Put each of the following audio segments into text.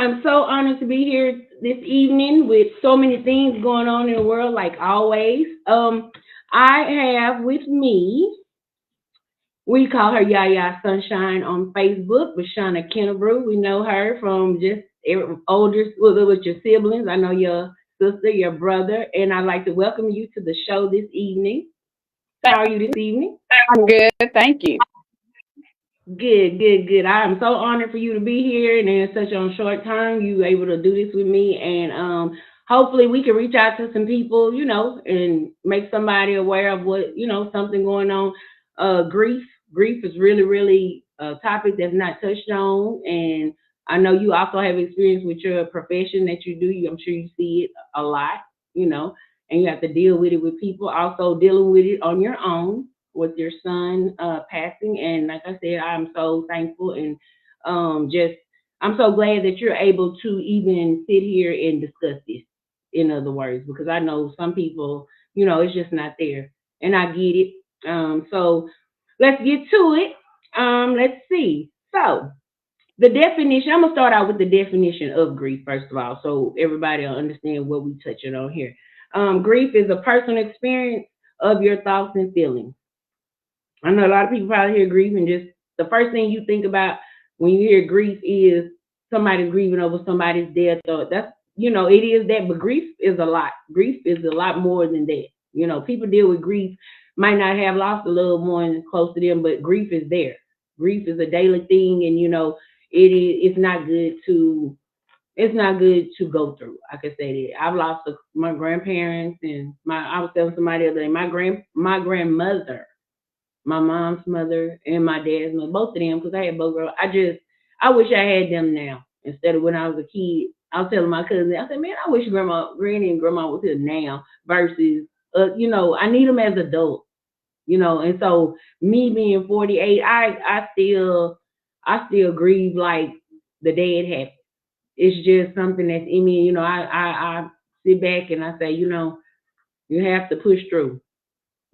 I'm so honored to be here this evening with so many things going on in the world, like always. I have with me, we call her Yaya Sunshine on Facebook, with Shauna Kennebrew. We know her from just older with your siblings. I know your sister, your brother, and I'd like to welcome you to the show this evening. How are you this evening? I'm good, thank you. Good, good, good. I am so honored for you to be here, and in such a short time, you were able to do this with me, and hopefully we can reach out to some people, and make somebody aware of what something going on. Grief is really, really a topic that's not touched on, and I know you also have experience with your profession that you do. I'm sure you see it a lot, you know, and you have to deal with it with people. Also dealing with it on your own with your son passing. And like I said, I'm so thankful and just I'm so glad that you're able to even sit here and discuss this. In other words, because I know some people, it's just not there, and I get it. So let's get to it. Let's see. So the definition. I'm gonna start out with the definition of grief first of all, so everybody will understand what we touching on here. Grief is a personal experience of your thoughts and feelings. I know a lot of people probably hear grief and just the first thing you think about when you hear grief is somebody grieving over somebody's death. Or that's it is that, but grief is a lot. Grief is a lot more than that. People deal with grief, might not have lost a loved one close to them, but grief is there. Grief is a daily thing, and it's not good to go through. I can say that I've lost my grandparents, and my I was telling somebody the other day, my grandmother, my mom's mother and my dad's mother, both of them, because I had both girls. I wish I had them now instead of when I was a kid. I was telling my cousin, I said, man, I wish granny and grandma was here now versus, I need them as adults, and so me being 48, I still grieve like the day it happened. It's just something that's in me, I sit back and I say, you have to push through.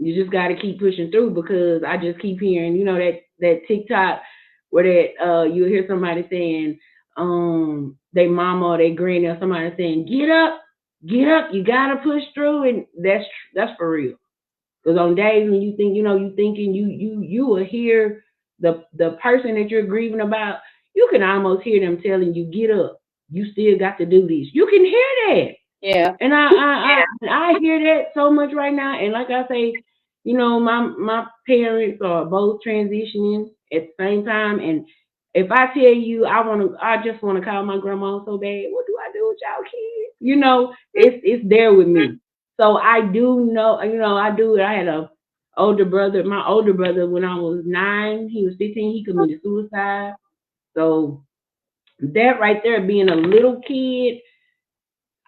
You just got to keep pushing through because I just keep hearing, that TikTok where that you hear somebody saying, they mama or they granny or somebody saying, get up, you gotta push through, and that's for real. Because on days when you think, you thinking you will hear the person that you're grieving about, you can almost hear them telling you, get up, you still got to do this. You can hear that. Yeah. And I hear that so much right now. And like I say, my parents are both transitioning at the same time. And if I tell you I just wanna call my grandma so bad, what do I do with y'all kids? It's there with me. So I do know, I do. I had my older brother when I was 9, he was 15, he committed suicide. So that right there, being a little kid,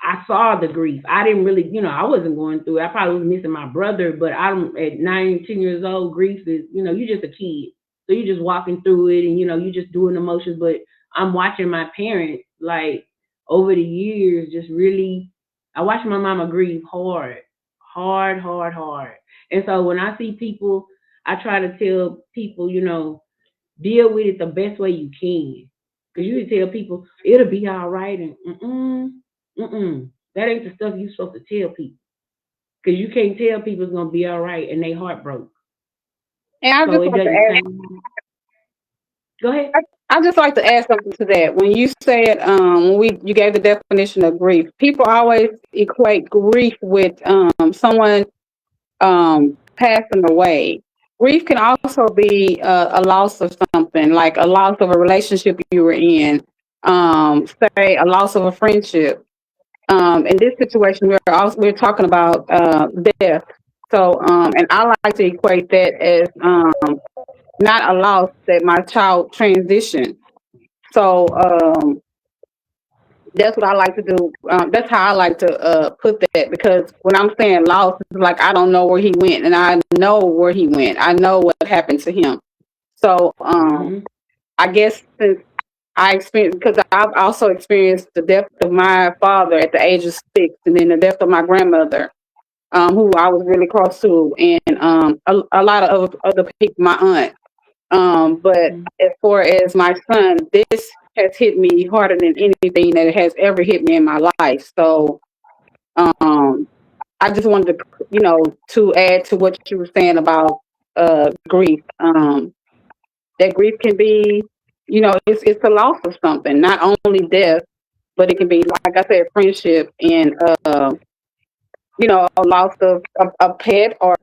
I saw the grief. I didn't really, I wasn't going through it. I probably was missing my brother, but I don't, at 9, 10 years old, grief is, you're just a kid. So you're just walking through it and, you're just doing emotions. But I'm watching my parents, like, over the years, just really, I watched my mama grieve hard, hard, hard, hard. And so when I see people, I try to tell people, deal with it the best way you can. Because you can tell people, it'll be all right. And, that ain't the stuff you're supposed to tell people. Because you can't tell people it's gonna be all right and they heart broke. And I So just it like to doesn't add, sound. Go ahead. I just like to add something to that. When you said when you gave the definition of grief, people always equate grief with someone passing away. Grief can also be a loss of something, like a loss of a relationship you were in, say a loss of a friendship. In this situation, we're talking about death. So, and I like to equate that as not a loss that my child transitioned. So that's what I like to do. That's how I like to put that because when I'm saying loss, it's like I don't know where he went, and I know where he went. I know what happened to him. So Hmm. I guess since I experienced, because I've also experienced the death of my father at the age of 6, and then the death of my grandmother, who I was really close to, and a lot of other people, my aunt. But as far as my son, this has hit me harder than anything that has ever hit me in my life. So um, I just wanted to, to add to what you were saying about grief. That grief can be, it's the loss of something, not only death, but it can be, like I said, friendship and, a loss of a pet or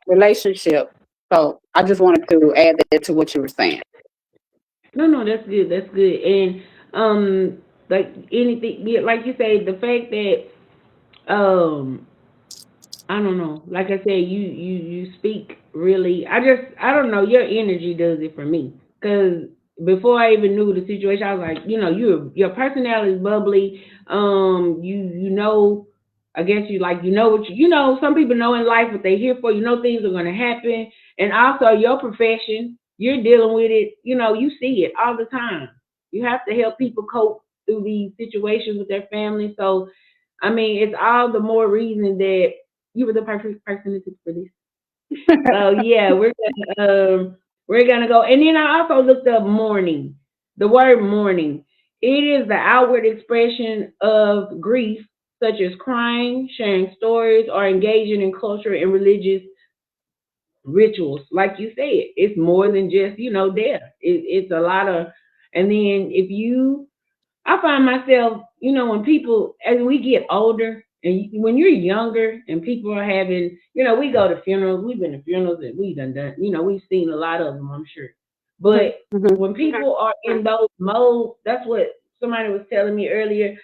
relationship. So I just wanted to add that to what you were saying. No, no, that's good. That's good. And like anything, yeah, like you say, the fact that I don't know. Like I said, you speak really. I don't know. Your energy does it for me. Cause before I even knew the situation, I was like, your personality is bubbly. You know. I guess you know what you know. Some people know in life what they're here for. You know things are gonna happen, and also your profession, you're dealing with it. You see it all the time. You have to help people cope through these situations with their family. So, I mean, it's all the more reason that you were the perfect person to for this. So yeah, we're gonna go. And then I also looked up mourning. The word mourning. It is the outward expression of grief, such as crying, sharing stories, or engaging in cultural and religious rituals. Like you said, it's more than just death. It's a lot of. And then if you I find myself, when people, as we get older, and when you're younger and people are having, we go to funerals, we've been to funerals and we've done, we've seen a lot of them, I'm sure. Mhm, But mhm. when people are in those modes, that's what somebody was telling me earlier,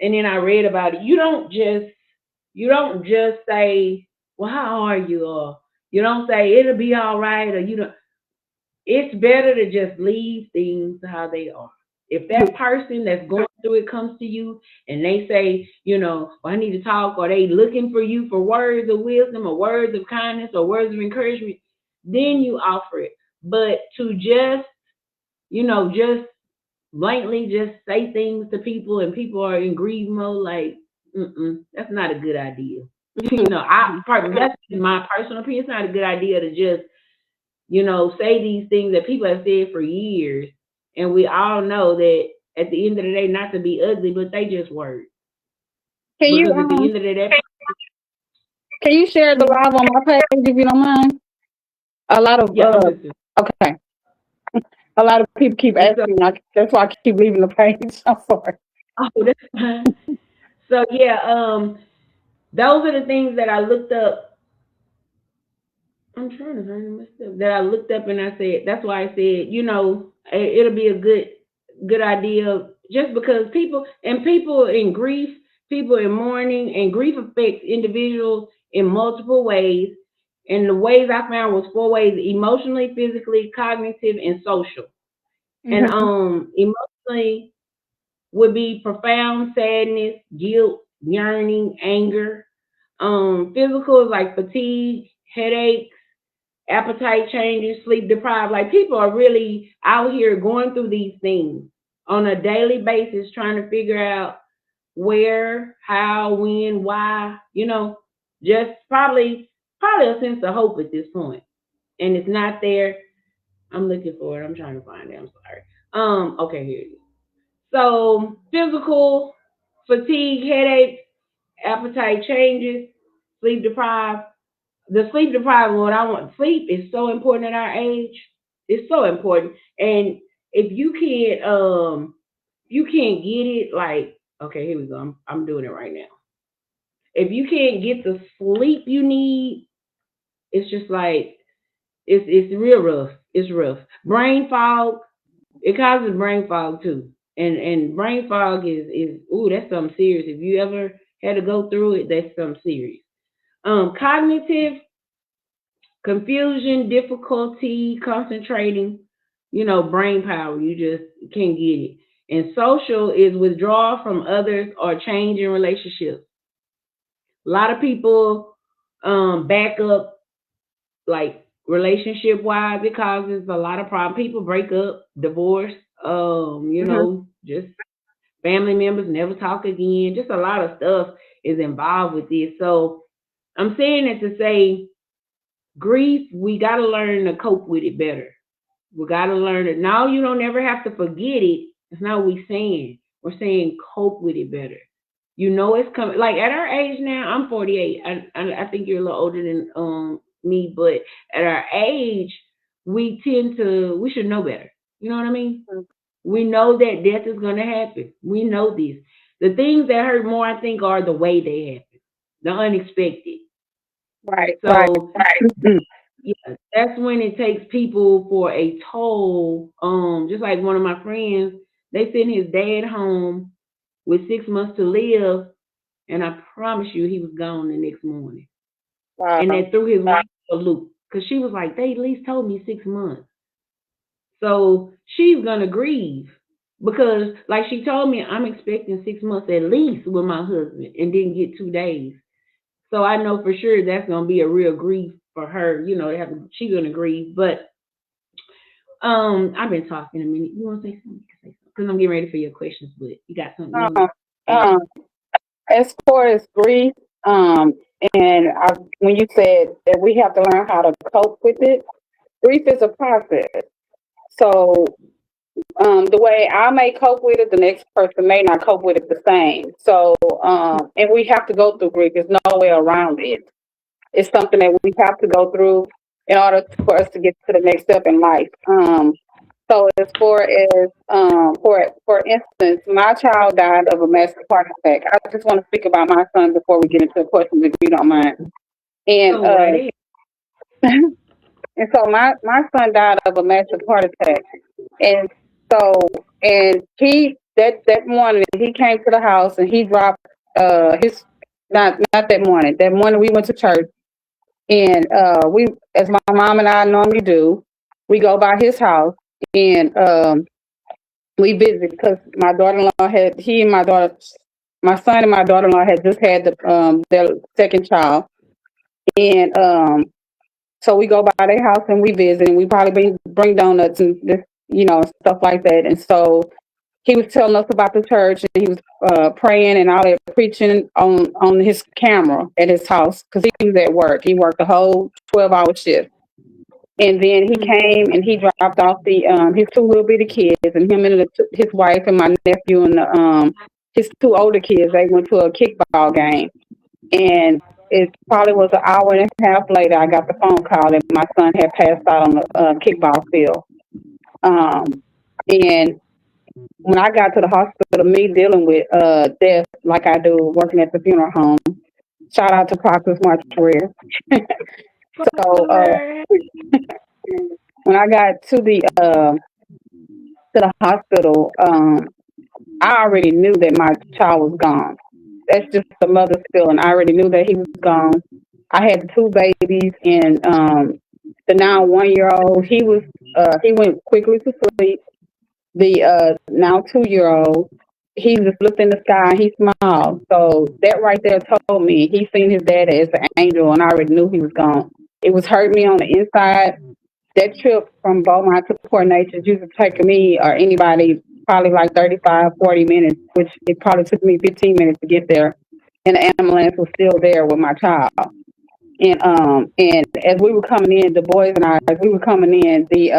and then I read about it. You don't just say, well, how are you? Or you don't say it'll be all right, or you don't. It's better to just leave things how they are. If that person that's going through it comes to you and they say, well, I need to talk, or they looking for you for words of wisdom or words of kindness or words of encouragement, then you offer it. But to just blankly just say things to people and people are in grief mode, like, that's not a good idea. That's my personal opinion. It's not a good idea to just say these things that people have said for years. And we all know that at the end of the day, not to be ugly, but they just words. Can you Because at the end of the day, can you share the live on my page if you don't mind? A lot of yeah, I'm listening. okay. A lot of people keep And so, asking. That's why I keep leaving the page. I'm sorry. oh, that's fine. So yeah, those are the things that I looked up. I'm trying to find my stuff that I looked up, and I said that's why I said it'll be a good idea, just because people in grief, people in mourning, and grief affects individuals in multiple ways. And the ways I found was four ways: emotionally, physically, cognitive, and social. And Hmm. emotionally would be profound sadness, guilt, yearning, anger. Physical is like fatigue, headache, appetite changes, sleep deprived. Like people are really out here going through these things on a daily basis, trying to figure out where, how, when, why. Just probably a sense of hope at this point, and it's not there. I'm looking for it. I'm trying to find it. I'm sorry. Okay, here it is. So physical fatigue, headache, appetite changes, sleep deprived. The sleep deprived one, I want sleep is so important at our age. It's so important. And if you can't get it, like, okay, here we go. I'm doing it right now. If you can't get the sleep you need, it's just like it's real rough. It's rough. Brain fog, it causes brain fog too. And brain fog is ooh, that's something serious. If you ever had to go through it, that's something serious. Cognitive confusion, difficulty concentrating, brain power. You just can't get it. And social is withdrawal from others or change in relationships. A lot of people back up, like relationship wise. It causes a lot of problems. People break up, divorce, Hmm. just family members never talk again. Just a lot of stuff is involved with this. So I'm saying it to say grief, we got to learn to cope with it better. We got to learn it. Now you don't ever have to forget it, That's not what we saying. We're saying cope with it better. You know it's coming. Like at our age now, I'm 48. I think you're a little older than me, but at our age, we should know better. You know what I mean? We know that death is going to happen. We know this. The things that hurt more, I think, are the way they happen, the unexpected. Right, right. So yeah, that's when it takes people for a toll. Just like one of my friends, they sent his dad home with 6 months to live, and I promise you, he was gone the next morning. And Wow. that threw his wife for a loop because she was like, they at least told me 6 months. So she's gonna grieve because, like she told me, I'm expecting 6 months at least with my husband, and didn't get 2 days. So I know for sure that's gonna be a real grief for her. You know, she's gonna grieve. But I've been talking a minute. You want to say something? Because I'm getting ready for your questions. But you got something you want Um, to add? um, as far as grief, um, when you said that we have to learn how to cope with it, grief is a process. So the way I may cope with it, the next person may not cope with it the same. So, and we have to go through grief. There's no way around it. It's something that we have to go through in order for us to get to the next step in life. So as far as for instance, my child died of a massive heart attack. I just want to speak about my son before we get into the questions, if you don't mind. And Go right ahead. and so my son died of a massive heart attack. And so and he that morning he came to the house and he dropped his not that morning. That morning we went to church and we, as my mom and I normally do, we go by his house and we visit because my daughter-in-law had he and my daughter, my son and my daughter-in-law had just had their second child, and so we go by their house and we visit, and we probably bring donuts and this, stuff like that. And so he was telling us about the church, and he was praying and all that, preaching on his camera at his house because he was at work. He worked the whole 12-hour shift. And then he came and he dropped off the his two little bitty kids, and him and his wife and my nephew and his two older kids. They went to a kickball game, and it probably was an hour and a half later. I got the phone call that my son had passed out on the kickball field. And when I got to the hospital, me dealing with death like I do, working at the funeral home. Shout out to Proctor's Mortuary. So when I got to the hospital, I already knew that my child was gone. That's just the mother's feeling. I already knew that he was gone. I had two babies, and the now 1 year old, he went quickly to sleep. The now 2 year old, he just looked in the sky and he smiled. So that right there told me he seen his dad as an angel, and I already knew he was gone. It was hurting me on the inside. That trip from Beaumont to Port Neches used to take me or anybody probably like 35, 40 minutes, which it probably took me 15 minutes to get there. And the ambulance was still there with my child. And as we were coming in, the boys and I, as we were coming in, the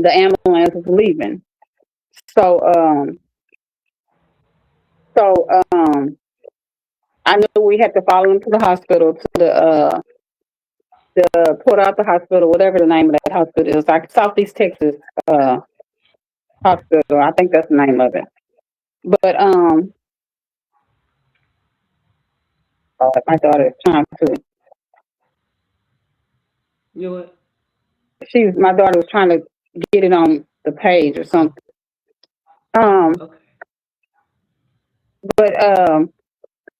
ambulance was leaving. So so I knew we had to follow him to the hospital, to the Port Arthur Hospital, whatever the name of that hospital is, like Southeast Texas uh hospital. I think that's the name of it. But my daughter is trying to. You know what? My daughter was trying to get it on the page or something. Um, Okay. but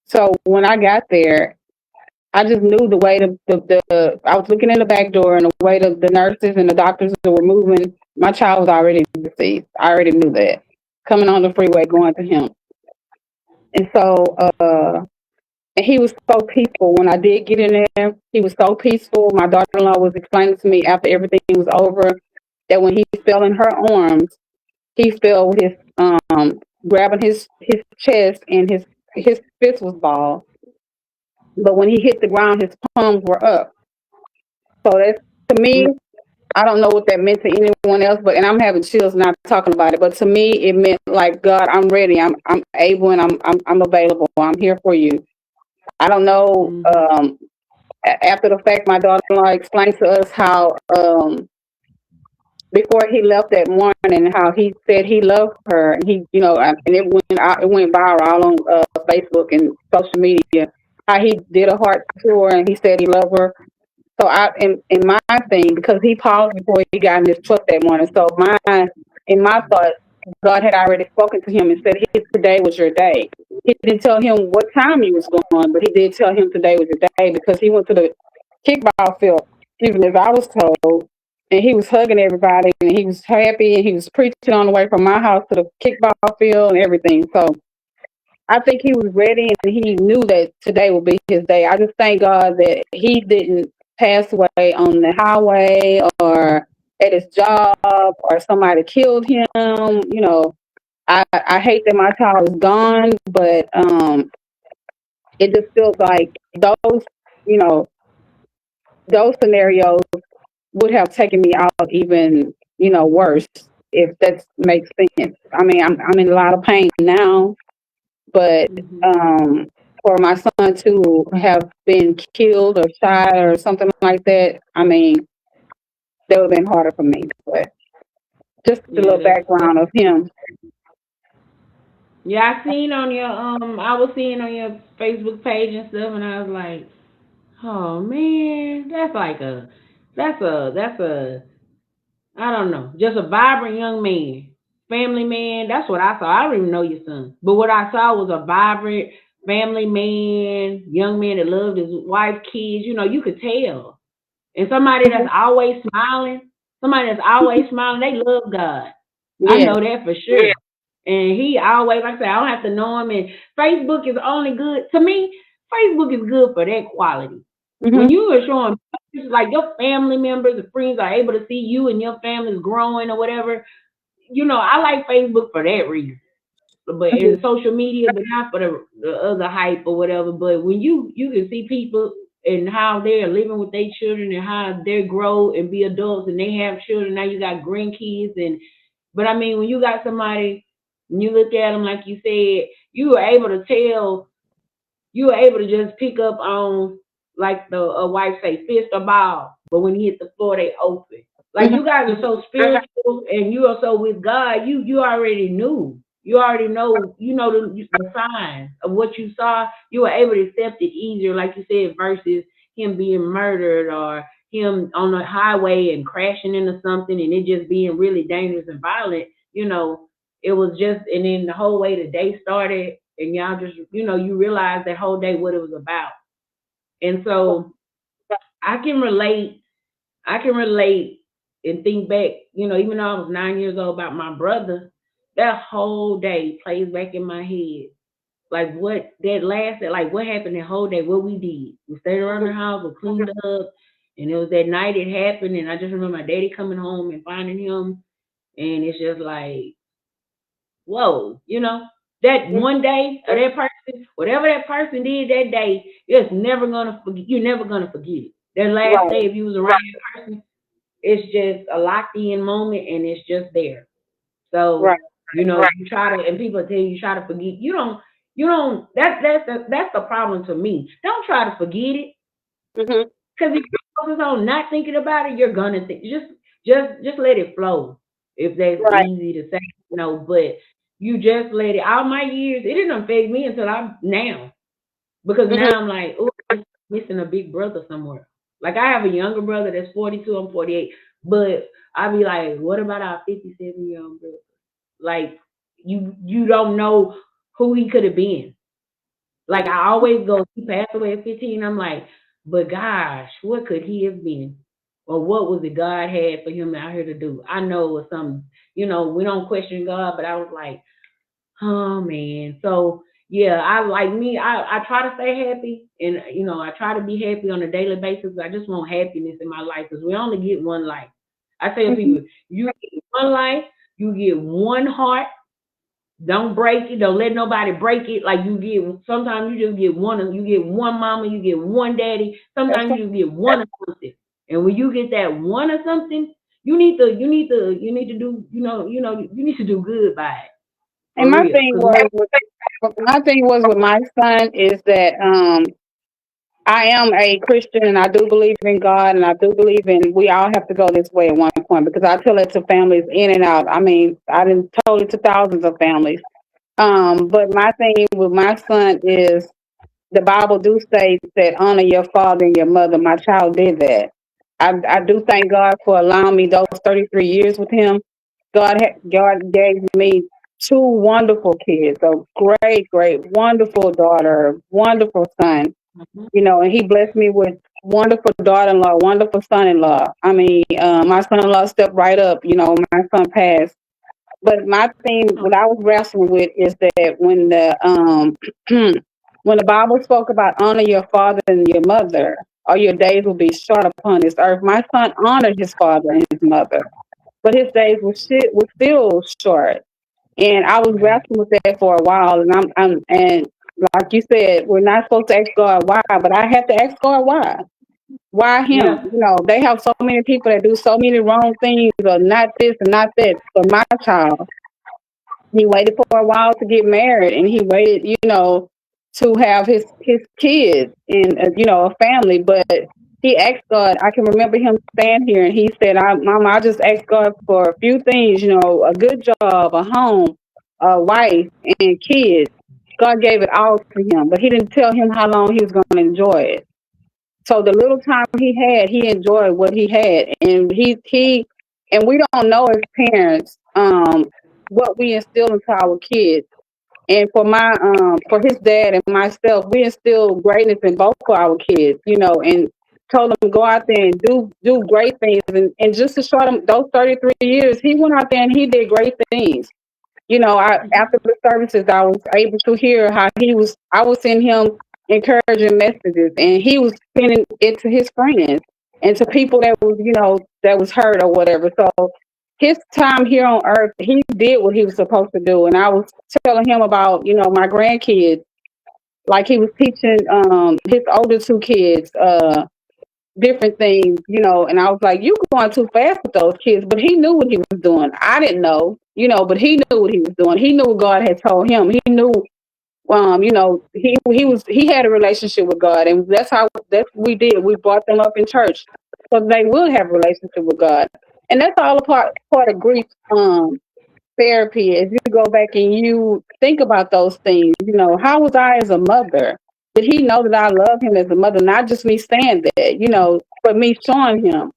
so when I got there, I just knew the way the I was looking in the back door and the way the nurses and the doctors were moving. My child was already deceased. I already knew that coming on the freeway going to him, and so and he was so peaceful when I did get in there. He was so peaceful. My daughter-in-law was explaining to me after everything was over that when he fell in her arms, he fell with his grabbing his chest, and his fist was balled. But when he hit the ground, his palms were up. So that's, to me, I don't know what that meant to anyone else, but and I'm having chills not talking about it. But to me, it meant like, God, I'm ready. I'm able, and I'm available. I'm here for you. I don't know. Mm-hmm. After the fact, my daughter-in-law explained to us how before he left that morning, how he said he loved her, and and it went viral all on Facebook and social media. How he did a heart to her, and he said he loved her. So in my thing, because he paused before he got in his truck that morning. So in my thought, God had already spoken to him and said, today was your day. He didn't tell him what time he was going, but he did tell him today was your day because he went to the kickball field, even as I was told, and he was hugging everybody and he was happy and he was preaching on the way from my house to the kickball field and everything. So I think he was ready and he knew that today would be his day. I just thank God that he didn't pass away on the highway or at his job or somebody killed him. I hate that my child is gone, but it just feels like you know, those scenarios would have taken me out even, worse if that makes sense. I mean, I'm in a lot of pain now, but Mm-hmm. for my son to have been killed or shot or something like that, I mean, that would have been harder for me. But just the Yeah, little that's background of him. yeah. I was seeing on your Facebook page and stuff, and I was like, oh man, that's a I don't know, just a vibrant young man, family man. That's what I saw. I don't even know your son, but what I saw was a vibrant family man, young man that loved his wife, kids. You could tell, and somebody that's Mhm. always smiling. Somebody that's always smiling. They love God. I Yeah. know that for sure. And he always, like I said, I don't have to know him. And Facebook is only good to me. Facebook is good for that quality. When Hmm. you are showing like your family members and friends are able to see you and your family's growing or whatever, I like Facebook for that reason. But in social media, but not for the other hype or whatever. But when you can see people and how they're living with their children and how they grow and be adults and they have children. Now you got grandkids but I mean when you got somebody and you look at them like you said, you were able to tell you were able to just pick up on like the wife say fist or ball, but when he hit the floor they open. Like Hmm. you guys are so spiritual and you are so with God. You already knew. You already know. You know the signs of what you saw. You were able to accept it easier, like you said, versus him being murdered or him on the highway and crashing into something and it just being really dangerous and violent. It was just, and then the whole way the day started, and y'all just, you realize that whole day what it was about. And so I can relate, I can relate and think back, even though I was 9 years old about my brother, that whole day plays back in my head. Like what that lasted, like what happened that whole day, what we did. We stayed around the house, we cleaned up, and it was that night it happened, and I just remember my daddy coming home and finding him, and it's just like, whoa, that one day or that person, whatever that person did that day, it's never gonna forget. You're never gonna forget it. That last Right. day, if you was around that person, it's just a locked in moment, and it's just there. So Right. you try to, and people tell you try to forget. You don't. That's the problem to me. Don't try to forget it. Hmm. Because if you focus on not thinking about it, you're gonna think. Just let it flow. If that's Right. easy to say, but you just let it. All my years, it didn't affect me until I'm now. Because Hmm. now I'm like, oh, I'm missing a big brother somewhere. Like I have a younger brother that's 42. I'm 48. But I be like, what about our 57-year-old brother? Like you don't know who he could have been. Like I always go, he passed away at 15. I'm like, but gosh, what could he have been? Or what was it God had for him out here to do? I know it was something, we don't question God, but I was like, oh man. So yeah, I like me, I try to stay happy and I try to be happy on a daily basis. I just want happiness in my life because we only get one life. I tell Hmm. people, you get one life, you get one heart, don't break it. Don't let nobody break it. Like you get, sometimes you just get one. You get one mama. You get one daddy. That's Sometimes right. you just get one of something. And when you get that one of something, you need to do good by it And for real. Cause once, my thing was with my son is that I am a Christian and I do believe in God and I do believe in we all have to go this way at one point because I tell it to families in and out. I mean, I didn't told it to thousands of families. But my thing with my son is the Bible do say that honor your father and your mother. My child did that. I do thank God for allowing me those 33 years with him. God gave me two wonderful kids, a great, wonderful daughter, wonderful son, and he blessed me with wonderful daughter-in-law, wonderful son-in-law. I mean, my son-in-law stepped right up. My son passed. But my thing, what I was wrestling with, is that when the when the Bible spoke about honor your father and your mother, or your days will be short upon this earth. My son honored his father and his mother, but his days were still short. And I was right, wrestling with that for a while. And like you said, we're not supposed to ask God why, but I had to ask God why. Why him? yeah, They have so many people that do so many wrong things, or not this and not that. But my child, he waited for a while to get married, and he waited, to have his kids and a family. But he asked God. I can remember him stand here and he said, "Mama, I just asked God for a few things, a good job, a home, a wife, and kids." God gave it all to him, but he didn't tell him how long he was going to enjoy it. So the little time he had, he enjoyed what he had, and and we don't know as parents what we instill into our kids. And for his dad and myself, we instill greatness in both of our kids, and told them go out there and do great things. And just to show them those 33 years, he went out there and he did great things. After the services, I was able to hear how I was sending him encouraging messages, and he was sending it to his friends and to people that was hurt or whatever. So his time here on earth, he did what he was supposed to do. And I was telling him about, my grandkids, like he was teaching his older two kids different things, and I was like, you going too fast with those kids. But he knew what he was doing. I didn't know, but he knew what he was doing. He knew what God had told him. He knew he had a relationship with God, and that's what we did. We brought them up in church so they will have a relationship with God. And that's all a part of grief therapy is you go back and you think about those things. How was I as a mother? Did he know that I love him as a mother? Not just me saying that, but me showing him.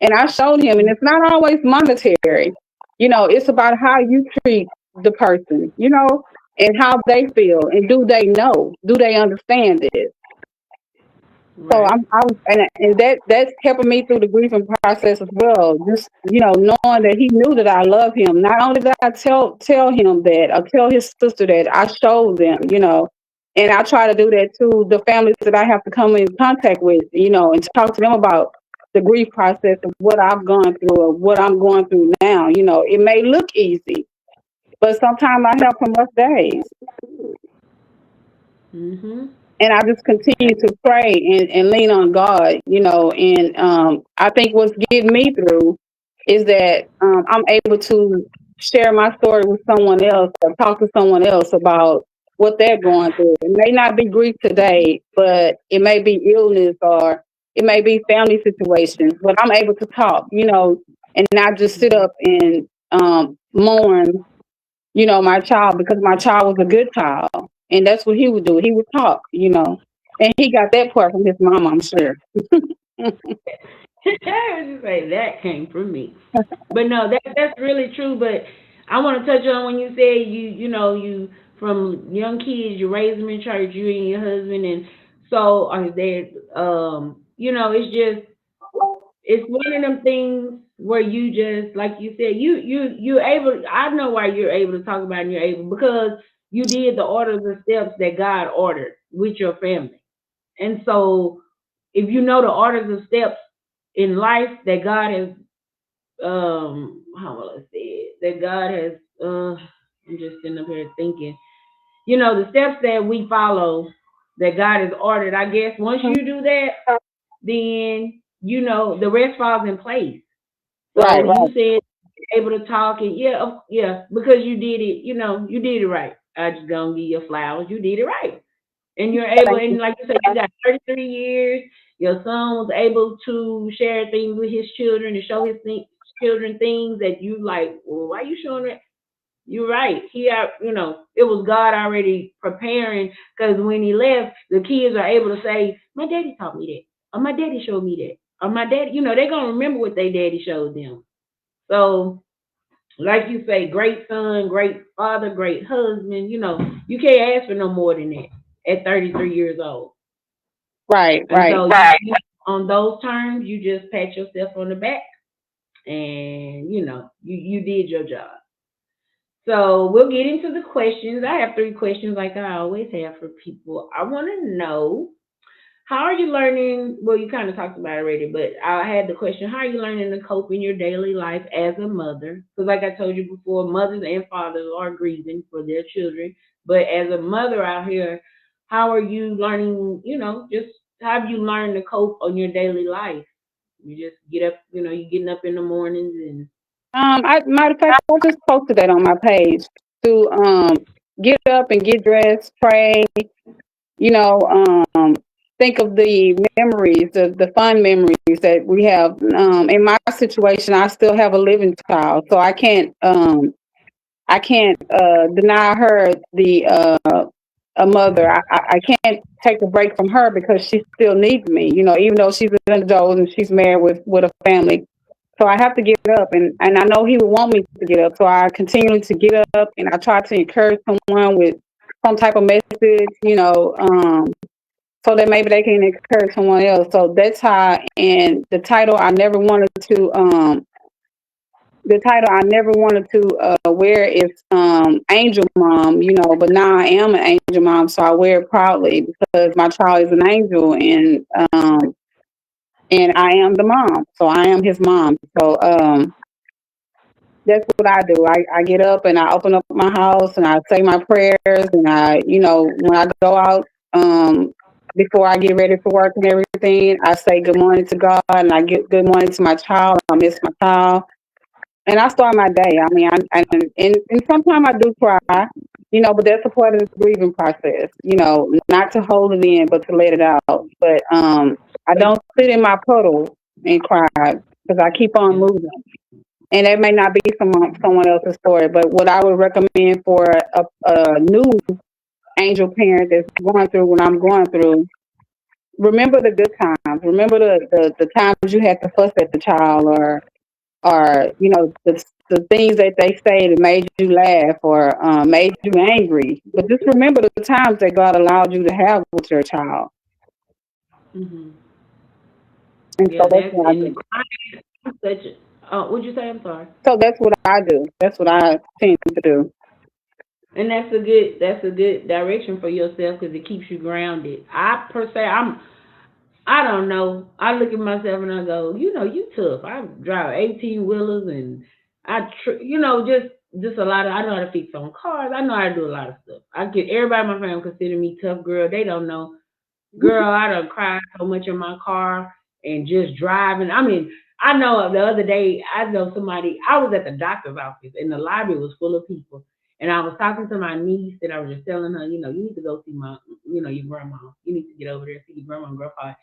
And I showed him, and it's not always monetary. It's about how you treat the person, and how they feel, and do they know? Do they understand it? So right. I was, and that's helping me through the grieving process as well. Just knowing that he knew that I love him. Not only did I tell him that, or tell his sister that, I showed them. And I try to do that to the families that I have to come in contact with. And talk to them about the grief process of what I've gone through or what I'm going through now. It may look easy, but sometimes I have some rough days. Mhm. And I just continue to pray and lean on God, and I think what's getting me through is that I'm able to share my story with someone else or talk to someone else about what they're going through. It may not be grief today, but it may be illness or it may be family situations, but I'm able to talk, and not just sit up and mourn my child, because my child was a good child. And that's what he would do. He would talk, And he got that part from his mom, I'm sure. I was just say that came from me. But no, that's really true. But I want to touch on when you said you from young kids you raise them in church, you and your husband, and so are there. It's just it's one of them things where you just like you said you're able. I know why you're able to talk about it and you're able because you did the orders and steps that God ordered with your family, and so if you know the orders and steps in life that God has how will I say it? That God has I'm just sitting up here thinking. The steps that we follow that God has ordered, I guess once you do that, then the rest falls in place. Right, So you right. said able to talk and yeah, because you did it, you did it right. I just gonna give you flowers. You did it right. And you're able, Thank and you. like you said, you got 33 years. Your son was able to share things with his children and show his children things that you like. Well, why you showing it? You're right. It was God already preparing because when he left, the kids are able to say, "My daddy taught me that," or "My daddy showed me that," or "My daddy." They're gonna remember what their daddy showed them. So, like you say, great son, great father, great husband. You can't ask for no more than that at 33 years old. Right, And right. so, on those terms, you just pat yourself on the back, and you did your job. So we'll get into the questions. I have three questions, like I always have for people. I want to know, how are you learning? Well, you kind of talked about it already, but I had the question: how are you learning to cope in your daily life as a mother? Because, like I told you before, mothers and fathers are grieving for their children. But as a mother out here, how are you learning? Just how have you learned to cope on your daily life? You just get up. You getting up in the mornings and. Matter of fact, I just posted that on my page to get up and get dressed, pray, you know, think of the memories, the fun memories that we have. In my situation, I still have a living child, so I can't deny her the a mother. I can't take a break from her because she still needs me. Even though she's an adult and she's married with a family, so I have to get up, and I know he would want me to get up. So I continue to get up, and I try to encourage someone with some type of message, so that maybe they can encourage someone else. So that's how. And the title I never wanted to wear is Angel Mom, but now I am an Angel Mom, so I wear it proudly because my child is an angel, and I am the mom, so I am his mom. So that's what I do. I get up and I open up my house and I say my prayers, and when I go out, before I get ready for work and everything, I say good morning to God and I get good morning to my child. I miss my child. And I start my day. I mean, and sometimes I do cry, but that's a part of the grieving process. Not to hold it in, but to let it out. But I don't sit in my puddle and cry because I keep on Yeah. moving. And that may not be someone else's story, but what I would recommend for a new angel parent that's going through what I'm going through, remember the good times. Remember the times you had to fuss at the child, or the things that they say that made you laugh or made you angry. But just remember the times that God allowed you to have with your child. Hmm. And so Yeah, that's that's what I in do. such. What'd you say? I'm sorry. So that's what I do. That's what I tend to do. And that's a good direction for yourself because it keeps you grounded. I per se, I don't know. I look at myself and I go, you tough. I drive 18 wheelers and just a lot of. I know how to fix on cars. I know how to do a lot of stuff. I get everybody in my family consider me tough girl. They don't know. Girl, I done cried so much in my car and just driving. I mean, I know the other day, I know somebody, I was at the doctor's office and the library was full of people. And I was talking to my niece and I was just telling her, you need to go see your grandma. You need to get over there and see your grandma and grandpa.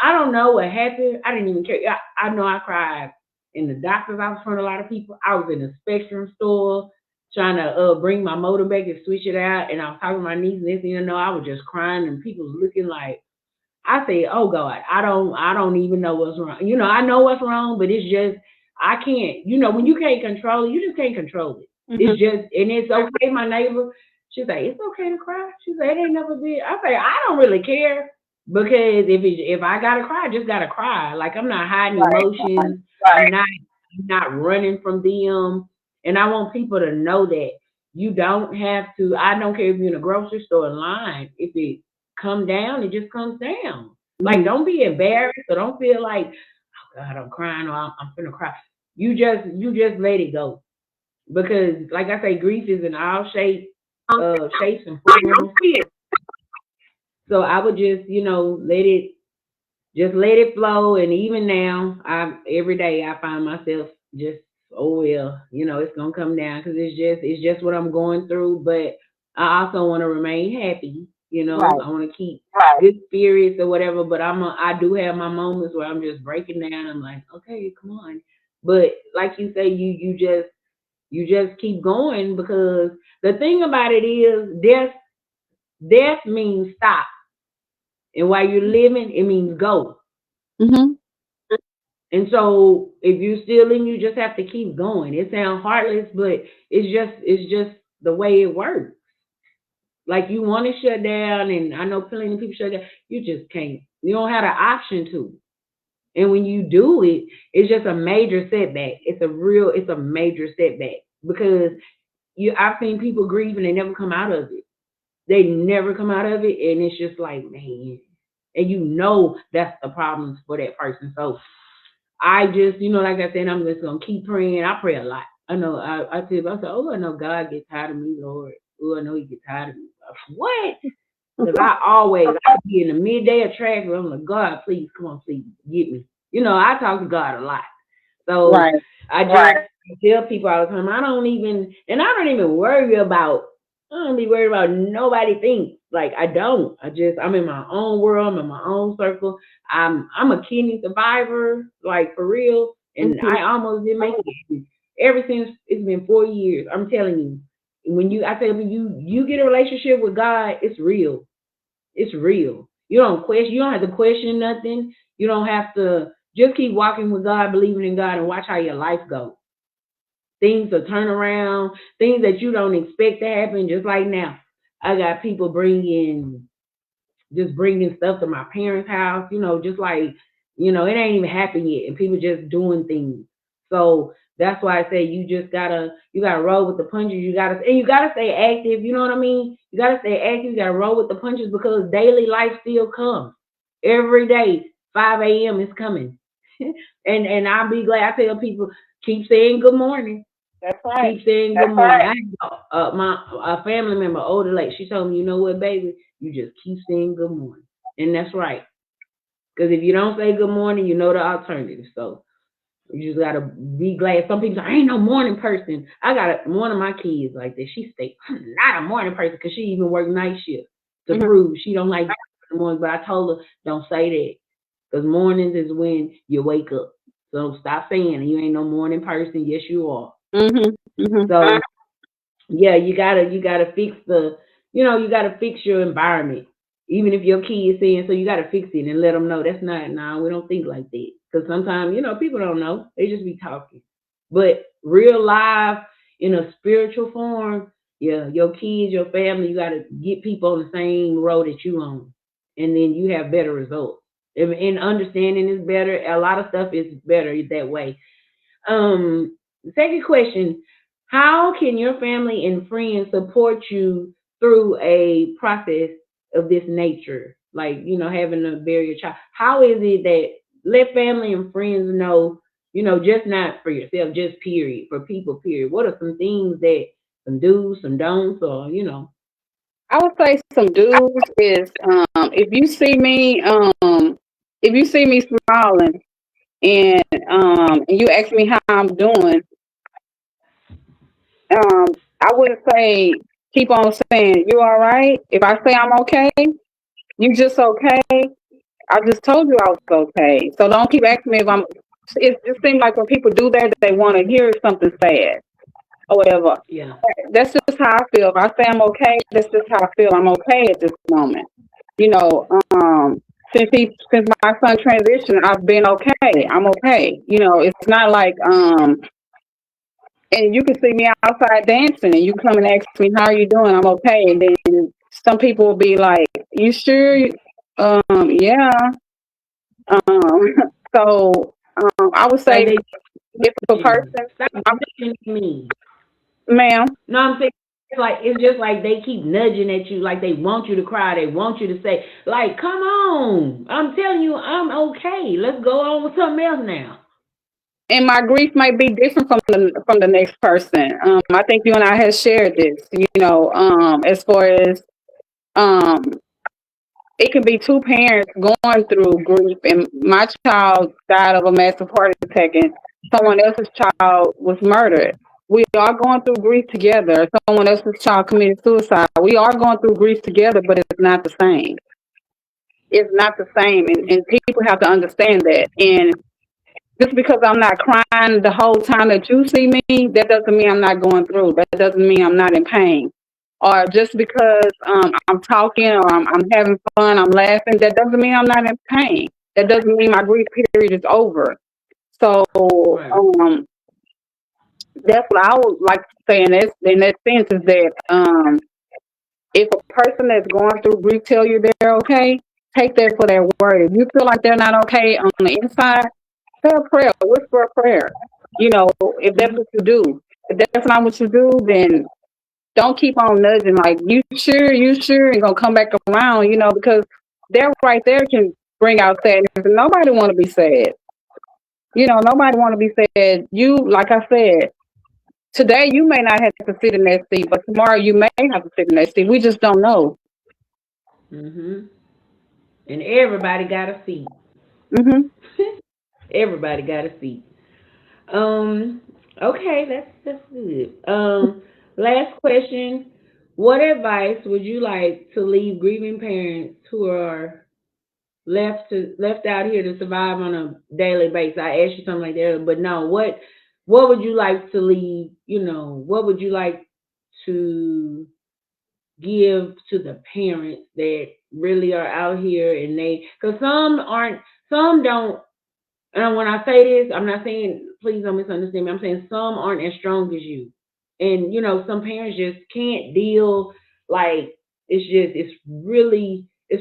I don't know what happened. I didn't even care. I know I cried in the doctor's office in front of a lot of people. I was in the Spectrum store trying to bring my motor back and switch it out. And I was talking to my niece, and next thing you know, I was just crying, and people was looking like I say, "Oh God, I don't even know what's wrong." I know what's wrong, but it's just I can't. When you can't control it, you just can't control it. It's Hmm. just, and it's okay. My neighbor, she say it's okay to cry. She say it ain't never been. I say I don't really care because if I gotta cry, I just gotta cry. Like I'm not hiding Right. emotions. I'm not running from them, and I want people to know that you don't have to. I don't care if you're in a grocery store line. If it come down, it just comes down. Like, Hmm. don't be embarrassed or don't feel like, oh God, I'm crying or I'm finna cry. You just let it go because, like I say, grief is in all shapes and forms. So I would just, let it flow. And even now, every day I find myself, just, oh well, it's gonna come down because it's just what I'm going through. But I also want to remain happy. Right. I want to keep good spirits or whatever. But I do have my moments where I'm just breaking down. I'm like, okay, come on. But like you say, you just keep going because the thing about it is death means stop, and while you're living, it means go. Mhm. And so if you're still in, you just have to keep going. It sounds heartless, but it's just the way it works. Like you want to shut down, and I know plenty of people shut down. You just can't. You don't have the option to. And when you do it, it's just a major setback. It's a major setback because I've seen people grieve and they never come out of it. They never come out of it, and it's just like, man, and that's the problems for that person. So I just, like I said, I'm just gonna keep praying. I pray a lot. I know. I tell you, I say, oh, I know God gets tired of me, Lord. Oh, I know He gets tired of me. What? Because I could be in the midday of traffic. I'm like, God, please, come on, please get me. I talk to God a lot. So Right. I just tell people all the time, I don't even worry about, I don't be worried about nobody thinks. Like I don't. I'm in my own world, I'm in my own circle. I'm a kidney survivor, like for real. And Mhm. I almost didn't make it. Ever since it's been 4 years, I'm telling you. I tell you get a relationship with God, it's real. It's real. You don't have to question nothing. You don't have to just keep walking with God, believing in God, and watch how your life goes. Things will turn around, things that you don't expect to happen, just like now. I got people bringing stuff to my parents' house, just like, it ain't even happened yet, and people just doing things. So that's why I say you gotta roll with the punches. You gotta stay active. You know what I mean? You gotta stay active. You gotta roll with the punches because daily life still comes every day. 5 a.m. is coming, and I'll be glad. I tell people keep saying good morning. That's right. Keep saying good morning. I have a family member, older lady. She told me, you know what, baby, you just keep saying good morning, and that's right. Because if you don't say good morning, you know the alternative. So you just gotta be glad. Some people say, I ain't no morning person. One of my kids like that. She say I'm not a morning person because she even work night shift to Mhm. prove she don't like the morning. But I told her don't say that because mornings is when you wake up. So stop saying you ain't no morning person. Yes, you are. Mhm. Mhm. So yeah, you gotta fix your environment. Even if your kid is saying so, you gotta fix it and let them know that's not. Nah, we don't think like that. Because sometimes people don't know. They just be talking. But real life in a spiritual form, yeah, your kids, your family, you gotta get people on the same road that you on, and then you have better results. And understanding is better. A lot of stuff is better that way. Second question: how can your family and friends support you through a process of this nature, like having to bury your child? How is it that let family and friends know, just not for yourself, just period for people, period? What are some things that some do's, some don'ts, or I would say some dudes is if you see me smiling and and you ask me how I'm doing, um I would say keep on saying you all right. If I say I'm okay, you just okay. I just told you I was okay. So don't keep asking me if I'm. It just seems like when people do that, they want to hear something sad or whatever. yeah, That's just how I feel. If I say I'm okay, that's just how I feel. I'm okay at this moment. You know, since my son transitioned, I've been okay. I'm okay. It's not like and you can see me outside dancing, and you come and ask me how are you doing. I'm okay, and then some people will be like, "You sure?" Yeah. Um, so I would like say they if a person, stop I'm, nudging me. ma'am, No, I'm saying it's just like they keep nudging at you, like they want you to cry, they want you to say, like, come on, I'm telling you, I'm okay. Let's go on with something else now. and my grief might be different from the next person. I think you and I have shared this. As far as um, it can be two parents going through grief, and my child died of a massive heart attack someone else's child was murdered. We are going through grief together. Someone else's child committed suicide. We are going through grief together, but it's not the same. It's not the same. And people have to understand that. And just because I'm not crying the whole time that you see me, that doesn't mean I'm not going through. That doesn't mean I'm not in pain. Or just because I'm talking or I'm having fun, I'm laughing, that doesn't mean I'm not in pain. That doesn't mean my grief period is over. So Right. that's what I would like to say in that sense is that if a person that's going through grief tell you they're okay, take that for their word. If you feel like they're not okay on the inside, say a prayer, whisper a prayer. You know, if that's Mhm. what you do. If that's not what you do, then don't keep on nudging like you sure, and gonna come back around, because that right there can bring out sadness and nobody wanna be sad. Nobody wanna be sad. You like I said, today you may not have to sit in that seat, but tomorrow you may have to sit in that seat. We just don't know. Mhm. And everybody got a seat. Mhm. Everybody got a seat. Um. Okay, that's good. Last question. What advice would you like to leave grieving parents who are left out here to survive on a daily basis? I asked you something like that, but no. What would you like to leave? What would you like to give to the parents that really are out here and because some don't. And when I say this, I'm not saying, please don't misunderstand me. I'm saying some aren't as strong as you. And, some parents just can't deal. Like, it's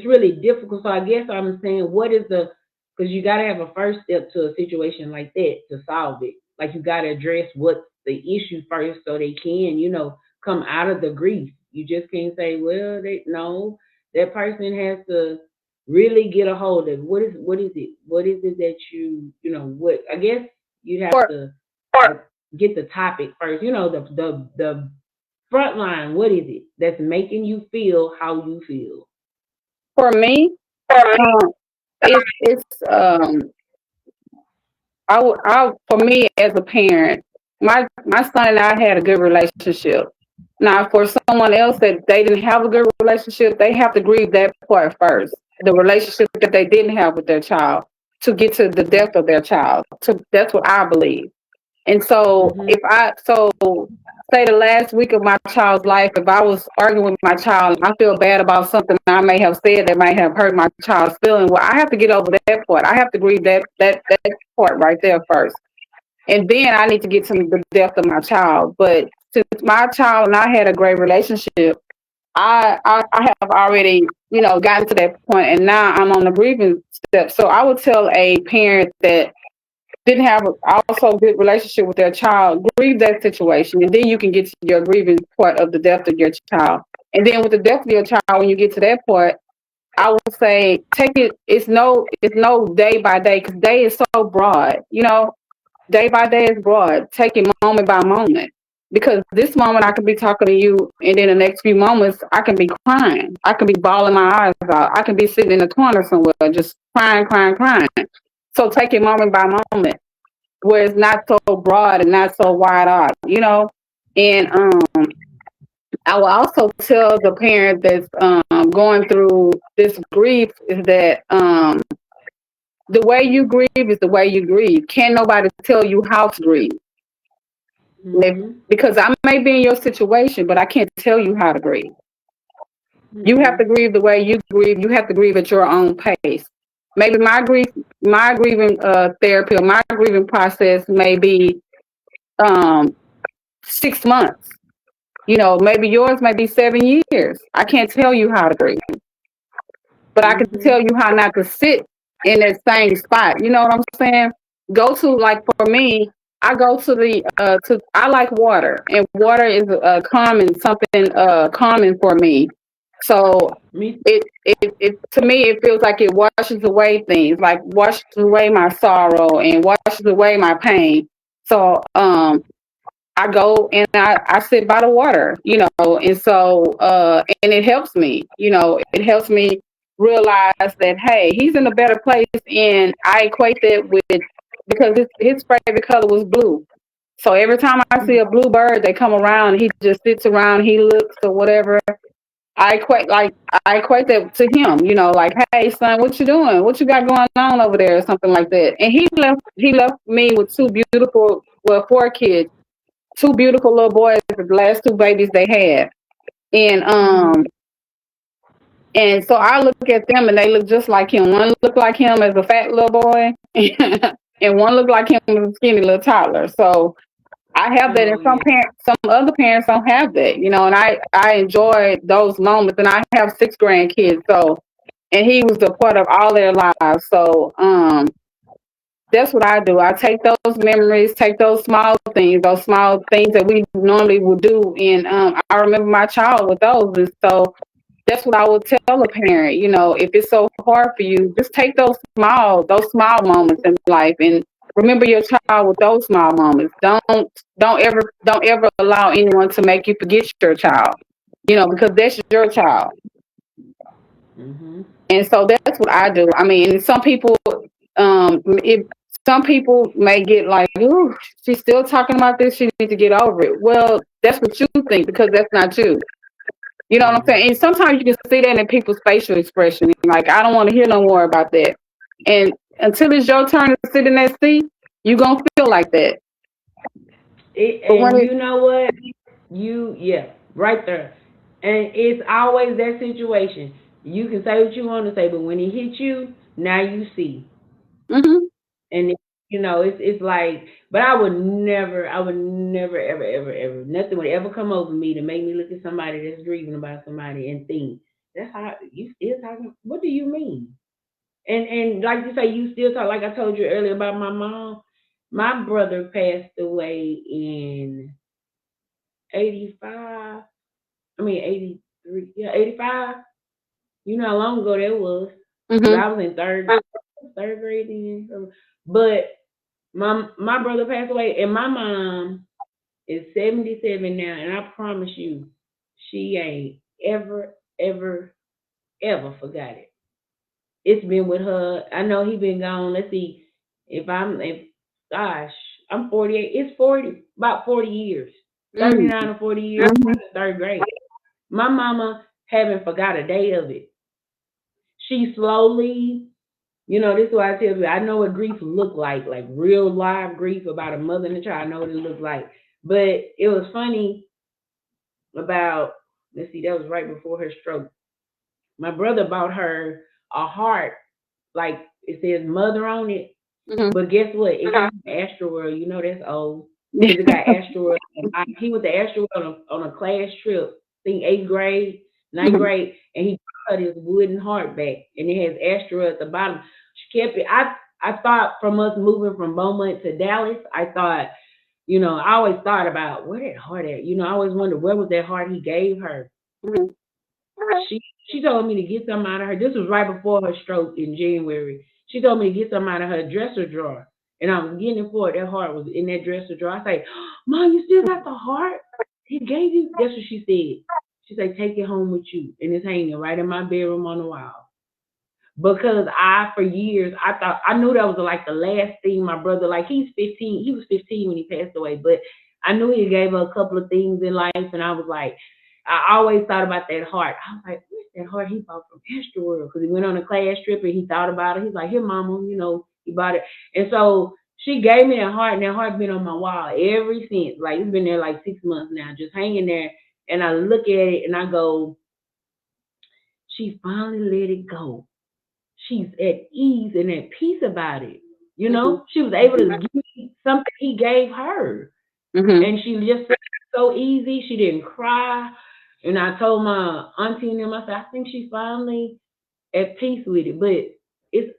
really difficult. So I guess I'm saying, because you got to have a first step to a situation like that to solve it. Like, you got to address what's the issue first so they can, come out of the grief. You just can't say, well, no, that person has to really get a hold of what is it that what I guess you have For to get the topic first, the front line. What is it that's making you feel how you feel? for me, um, it's for me as a parent, my son and I had a good relationship. Now, for someone else that they didn't have a good relationship, they have to grieve that part first, the relationship that they didn't have with their child, to get to the Mhm. death of their child. So that's what I believe. And so Mhm. say the last week of my child's life, if I was arguing with my child and I feel bad about something I may have said that might have hurt my child's feeling, well, I have to get over that part. I have to grieve that part right there first. And then I need to get to the death of my child. But since my child and I had a great relationship, I have already, gotten to that point and now I'm on the grieving step. So I would tell a parent that didn't have also good relationship with their child, grieve that situation, and then you can get to your grieving part of the death of your child. And then with the death of your child, when you get to that part, I would say take it. It's no day by day because day is so broad. Day by day is broad. Take it moment by moment. Because this moment I could be talking to you, and then the next few moments I can be crying. I can be bawling my eyes out. I can be sitting in a corner somewhere, just crying, crying, crying. So take it moment by moment where it's not so broad and not so wide out. And I will also tell the parent that's going through this grief is that the way you grieve is the way you grieve. Can't nobody tell you how to grieve. If, Mhm. because I may be in your situation, but I can't tell you how to grieve. You have to Mhm. grieve the way you grieve. You have to grieve at your own pace. Maybe my grieving therapy or my grieving process may be um, 6 months. Maybe yours may be 7 years. I can't tell you how to grieve, but I can tell Mhm. you how not to sit in that same spot. You know what I'm saying? Go to like for me, I go to I like water, and water is calming something calming for me. So Me. it to me it feels like it washes away things, like washes away my sorrow and washes away my pain. So I go and I sit by the water, and so and it helps me, it helps me realize that hey, he's in a better place, and I equate that with because his favorite color was blue. So every time I see a blue bird, they come around. He just sits around. He looks or whatever. I equate that to him. Like, hey son, what you doing? What you got going on over there, or something like that. And he left me with two beautiful, well, four kids, two beautiful little boys, the last two babies they had, and and so I look at them and they look just like him. One looked like him as a fat little boy, and one looked like him as a skinny little toddler. So I have that, Oh and yeah. some other parents don't have that, and I enjoy those moments, and I have six grandkids, so, and he was a part of all their lives, so that's what I do. I take those memories, take those small things that we normally would do, and I remember my child with those, and so that's what I would tell a parent. If it's so hard for you, just take those small moments in life, and remember your child with those small moments. Don't ever allow anyone to make you forget your child. Because that's your child. Mhm. And so that's what I do. I mean, if some people may get like, "Ooh, she's still talking about this. She needs to get over it." Well, that's what you think, because that's not you. You know what I'm Mhm. saying? And sometimes you can see that in people's facial expression. Like, I don't want to hear no more about that. And until it's your turn to sit in that seat, you're going to feel like that. But when And you know what? Yeah, right there. And it's always that situation. You can say what you want to say, but when it hits you, now you see. hmm And it's like, but I would never, ever, ever, ever, nothing would ever come over me to make me look at somebody that's grieving about somebody and think, that's how you still talking. What do you mean? And like you say, you still talk. Like I told you earlier about my mom. My brother passed away in '85. I mean '83. Yeah, '85. You know how long ago that was. But hmm I was in third grade then. But my brother passed away, and my mom is 77 now, and I promise you, she ain't ever, ever, ever forgot it. It's been with her. I know he been gone. Let's see, if gosh, I'm 48. It's 40 years, hmm 39 or 40 years. hmm Third grade. My mama haven't forgot a day of it. She slowly, this is why I tell you, I know what grief look like real live grief about a mother and a child. I know what it looked like. But it was funny about, let's see, that was right before her stroke. My brother bought her a heart, like it says mother on it. hmm But guess what? It got Astroworld. You know that's old. Because it got Astroworld. He went to Astroworld on a class trip, I think eighth grade, ninth hmm grade, and he cut his wooden heart back, and it has Astroworld at the bottom. She kept it. I thought from us moving from Beaumont to Dallas, I thought, I always thought about where that heart at. I always wondered where was that heart he gave her. She she told me to get some out of her. This was right before her stroke in January. She told me to get some out of her dresser drawer, and I was getting it for her. That heart was in that dresser drawer. I say, "Mom, you still got the heart? He gave you." Guess what she said? She said, "Take it home with you," and it's hanging right in my bedroom on the wall. Because for years, I thought I knew that was like the last thing my brother, like he's 15, he was 15 when he passed away, but I knew he gave her a couple of things in life, and I was like, I always thought about that heart. I was like, where's that heart he bought from Astroworld? Because he went on a class trip and he thought about it. He's like, here, mama, he bought it. And so she gave me that heart, and that heart's been on my wall ever since. Like it's been there like 6 months now, just hanging there. And I look at it and I go, she finally let it go. She's at ease and at peace about it. hmm She was able to give me something he gave her. hmm And she just felt so easy. She didn't cry. And I told my auntie and them, I said, I think she's finally at peace with it. But it's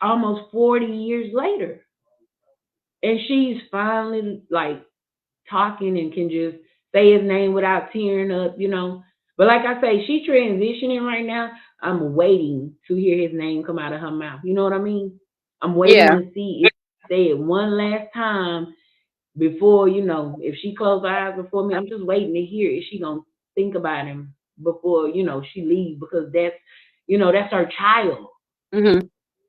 almost 40 years later. And she's finally like talking and can just say his name without tearing up. But like I say, she's transitioning right now. I'm waiting to hear his name come out of her mouth. You know what I mean? I'm waiting Yeah. to see if she say it one last time before, if she close her eyes before me. I'm just waiting to hear if she gonna think about him before, she leaves, because that's her child. hmm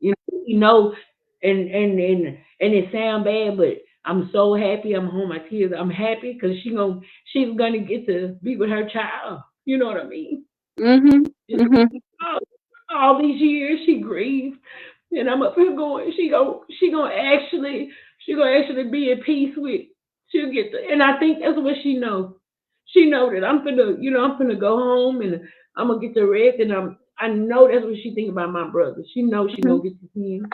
You know, and and it sound bad, but I'm so happy. I'm home my tears. I'm happy because she's gonna get to be with her child. You know what I mean? Mhm. Just Mhm. all, all these years she grieved, and I'm up here going. She gonna actually be at peace with. She'll get the, and I think that's what she know. She know that I'm finna go home and I'm gonna get the rest, and I know that's what she think about my brother. She knows she Mhm. gonna get to see him,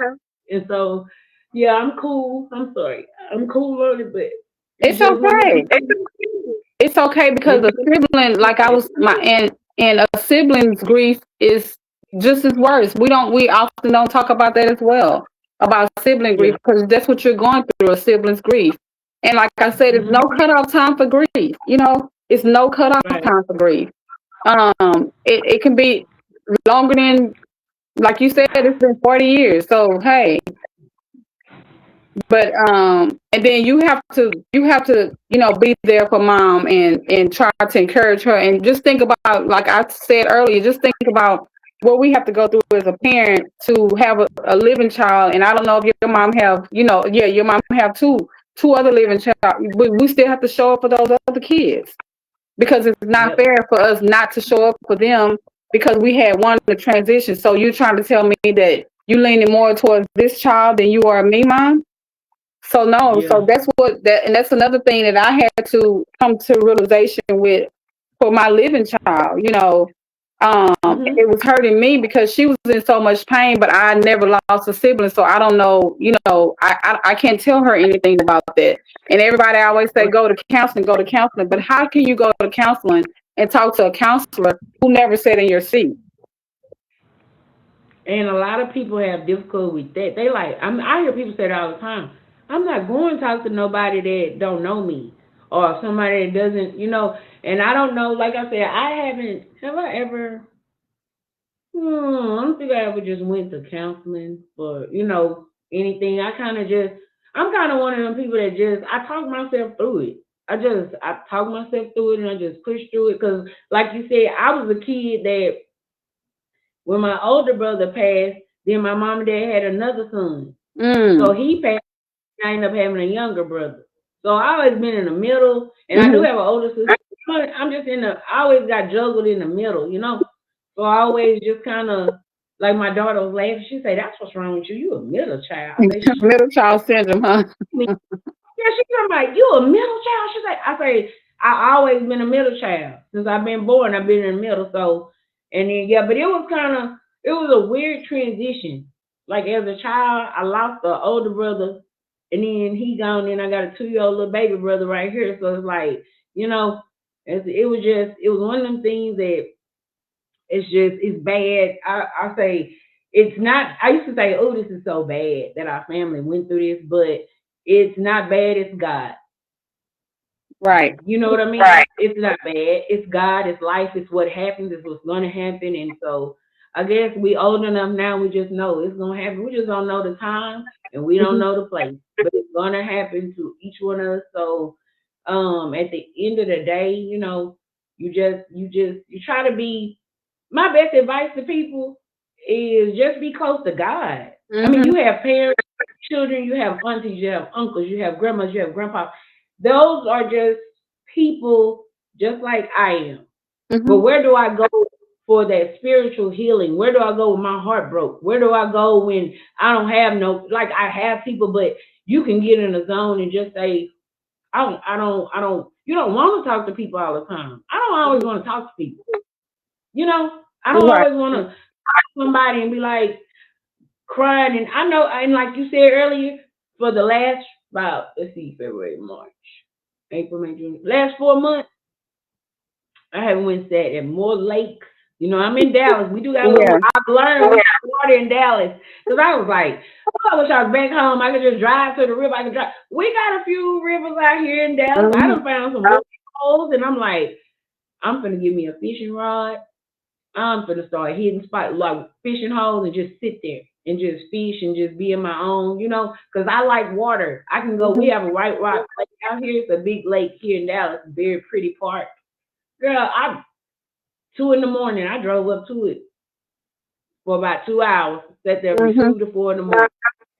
and so yeah, I'm cool. I'm sorry, I'm cool on it, but it's It's just one of them okay. things. It's okay because It's a sibling, like I was my and a sibling's grief is just as worse. We often don't talk about that as well, about sibling yeah. grief, because that's what you're going through, a sibling's grief. And like I said, it's Hmm. no cutoff time for grief. It's no cutoff Right. time for grief. It can be longer than, like you said, it's been 40 years. So hey, but and then you have to be there for mom and try to encourage her, and just think about, like I said earlier, just think about what we have to go through as a parent to have a living child. And I don't know if your mom have, yeah, your mom have two other living child, but we still have to show up for those other kids, because it's not Yep. fair for us not to show up for them because we had one in the transition. So you're trying to tell me that you leaning more towards this child than you are me, mom? So no, Yeah. so and that's another thing that I had to come to realization with for my living child. Hmm. It was hurting me because she was in so much pain, but I never lost a sibling, so I don't know. I can't tell her anything about that. And everybody always say go to counseling, but how can you go to counseling and talk to a counselor who never sat in your seat? And a lot of people have difficulty with that. They like I hear people say that all the time. I'm not going to talk to nobody that don't know me or somebody that doesn't, And I don't know. Like I said, I haven't. Have I ever? I don't think I ever just went to counseling for anything. I'm kind of one of them people that just I talk myself through it. I talk myself through it and I just push through it because, like you said, I was a kid that when my older brother passed, then my mom and dad had another son. So Mm. he passed, and I ended up having a younger brother. So I always been in the middle, and I do Mhm. have an older sister. But I'm just I always got juggled in the middle. So I always just kind of, like my daughter was laughing. She said, "That's what's wrong with you. You a middle child." I say, Middle child syndrome, huh? yeah, she come like, "You a middle child?" She's like, I say, I always been a middle child since I've been born. I've been in the middle. So, and then yeah, but it was a weird transition. Like as a child, I lost an older brother, and then he gone. And I got a 2 year old little baby brother right here. So it's like, you know, it was one of them things that it's bad. I say it's not. I used to say, "Oh, this is so bad that our family went through this," but it's not bad. It's God. Right. You know what I mean? Right. It's not bad. It's God. It's life. It's what happens. It's what's going to happen. And so I guess we old enough now. We just know it's going to happen. We just don't know the time and we don't Mhm. know the place, but it's going to happen to each one of us. So at the end of the day, you try to be. My best advice to people is just be close to God. I mean, Mhm. you have parents, children, you have aunties, you have uncles, you have grandmas, you have grandpas. Those are just people just like I am. But Mhm. where do I go for that spiritual healing? Where do I go when my heart broke? Where do I go when I don't have no, like I have people, but you can get in a zone and just say, you don't want to talk to people all the time. I don't always want to talk to people. I don't Right. always want to somebody and be like crying. And I know, and like you said earlier, for the last about let's see, February, March, April, May, June, last 4 months, I have went sat at more lakes. I'm in Dallas. We do got a little. Yeah. I've learned water in Dallas because I was like, oh, I wish I was back home. I could just drive to the river. I could drive. We got a few rivers out here in Dallas. I Mhm. done found some really holes, and I'm like, I'm gonna give me a fishing rod. I'm gonna start hitting spots like fishing holes and just sit there and just fish and just be in my own. Because I like water. I can go. We Mhm. have a white rock lake out here. It's a big lake here in Dallas, a very pretty park. Girl, I 2 in the morning. I drove up to it for about 2 hours. Sat there from Mhm. 2 to 4 in the morning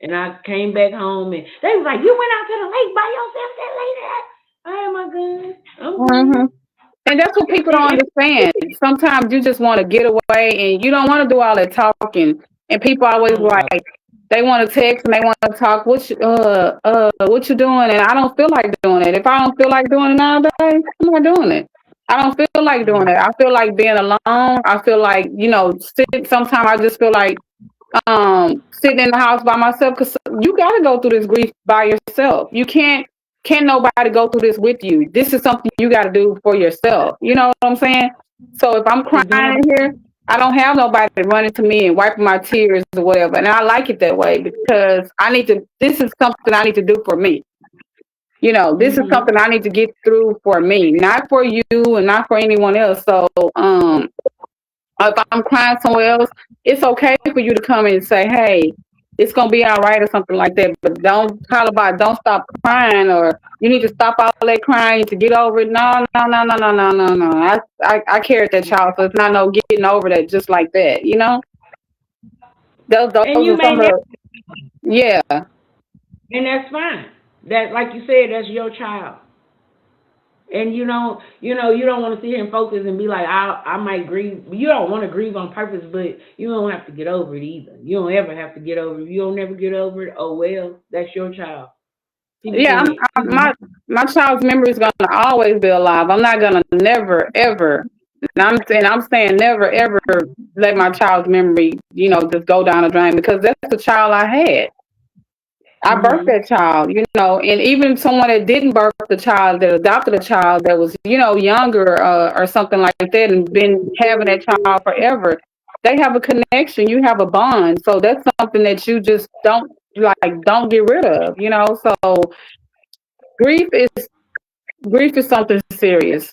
And I came back home and they was like, "You went out to the lake by yourself that lady." I had my gun. I'm Hmm. good. And that's what people don't understand. Sometimes you just want to get away and you don't want to do all that talking. And people always I'm talking. like they want to text and they want to talk. What you doing? And I don't feel like doing it. If I don't feel like doing it nowadays, I'm not doing it. I don't feel like doing it. I feel like being alone. I feel like sometimes I just feel like sitting in the house by myself because you got to go through this grief by yourself. You can't nobody go through this with you. This is something you got to do for yourself. You know what I'm saying? So if I'm It's doing crying in here, I don't have nobody running to me and wiping my tears or whatever. And I like it that way because I need to. This is something I need to do for me. This is Mhm. something I need to get through for me, not for you and not for anyone else. So if I'm crying somewhere else, it's okay for you to come and say, "Hey, it's gonna be all right" or something like that. But don't holler about, don't stop crying, or you need to stop all that crying to get over it. No, no, no, no, no, no, no, no. I carried that child, so it's not no getting over that just like that. Those And you are may some of never, the yeah, and that's fine. That, like you said, that's your child. And you don't want to sit here and focus and be like, I might grieve. You don't want to grieve on purpose, but you don't have to get over it either. You don't ever have to get over it. If you don't never get over it, oh well, that's your child. People yeah. can people My child's memory is gonna always be alive. I'm not gonna never ever. And I'm saying never ever let my child's memory, just go down the drain because that's the child I had. I birthed mhm that child, and even someone that didn't birth the child, that adopted a child that was, younger or something like that and been having that child forever, they have a connection. You have a bond. So that's something that you just don't get rid of. So grief is grief is something serious.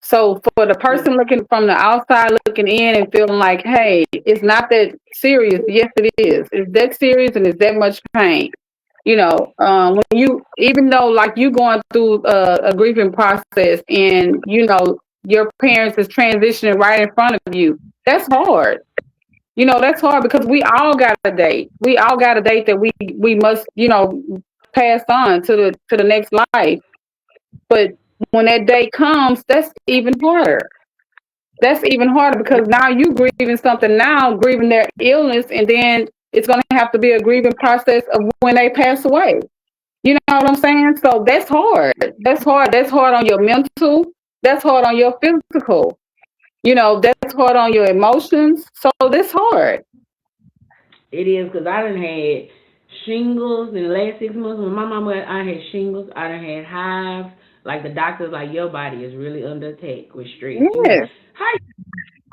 So for the yeah. person looking from the outside looking in and feeling like, hey, it's not that serious. Yes, it is. It's that serious and it's that much pain. When you, even though like you going through a grieving process and, your parents is transitioning right in front of you, that's hard. That's hard because we all got a date. We all got a date that we must, pass on to the next life. But when that day comes, that's even harder. That's even harder because now you grieving something now, grieving their illness, and then it's going to have to be a grieving process of when they pass away. You know what I'm saying? So that's hard. That's hard. That's hard on your mental. That's hard on your physical. That's hard on your emotions. So that's hard. It is because I done had shingles in the last 6 months. When my mama, I had shingles. I done had hives. Like the doctors, like your body is really under attack with stress. She was like, Yes. "How you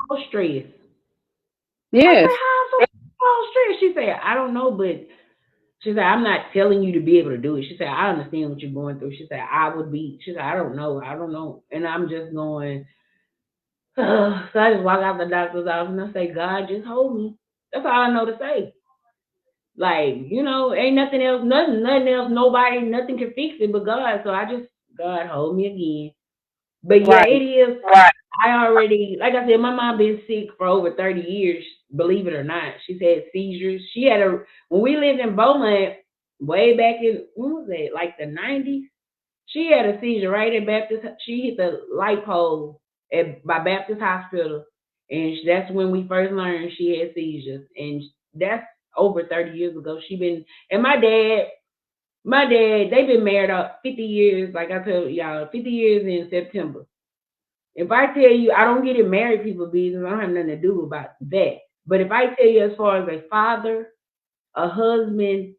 so stressed?" I said, Yes. "How I'm so stressed?" She said, "I don't know, but she said I'm not telling you to be able to do it." She said, "I understand what you're going through." She said, "I would be." She said, I don't know," and I'm just going. So I just walk out the doctor's office and I say, "God, just hold me." That's all I know to say. Like, ain't nothing else, nothing else, nobody, nothing can fix it but God. So I just, God, hold me again. But yeah, Right. it is. Right. I already, like I said, my mom been sick for over 30 years, believe it or not. She's had seizures. When we lived in Beaumont, way back in, when was that, like the 90s? She had a seizure right at Baptist. She hit the light pole by Baptist Hospital, and that's when we first learned she had seizures. And that's over 30 years ago. She been and my dad, they've been married up 50 years. Like I told y'all, 50 years in September. If I tell you, I don't get in married people business. I don't have nothing to do about that. But if I tell you, as far as a father, a husband,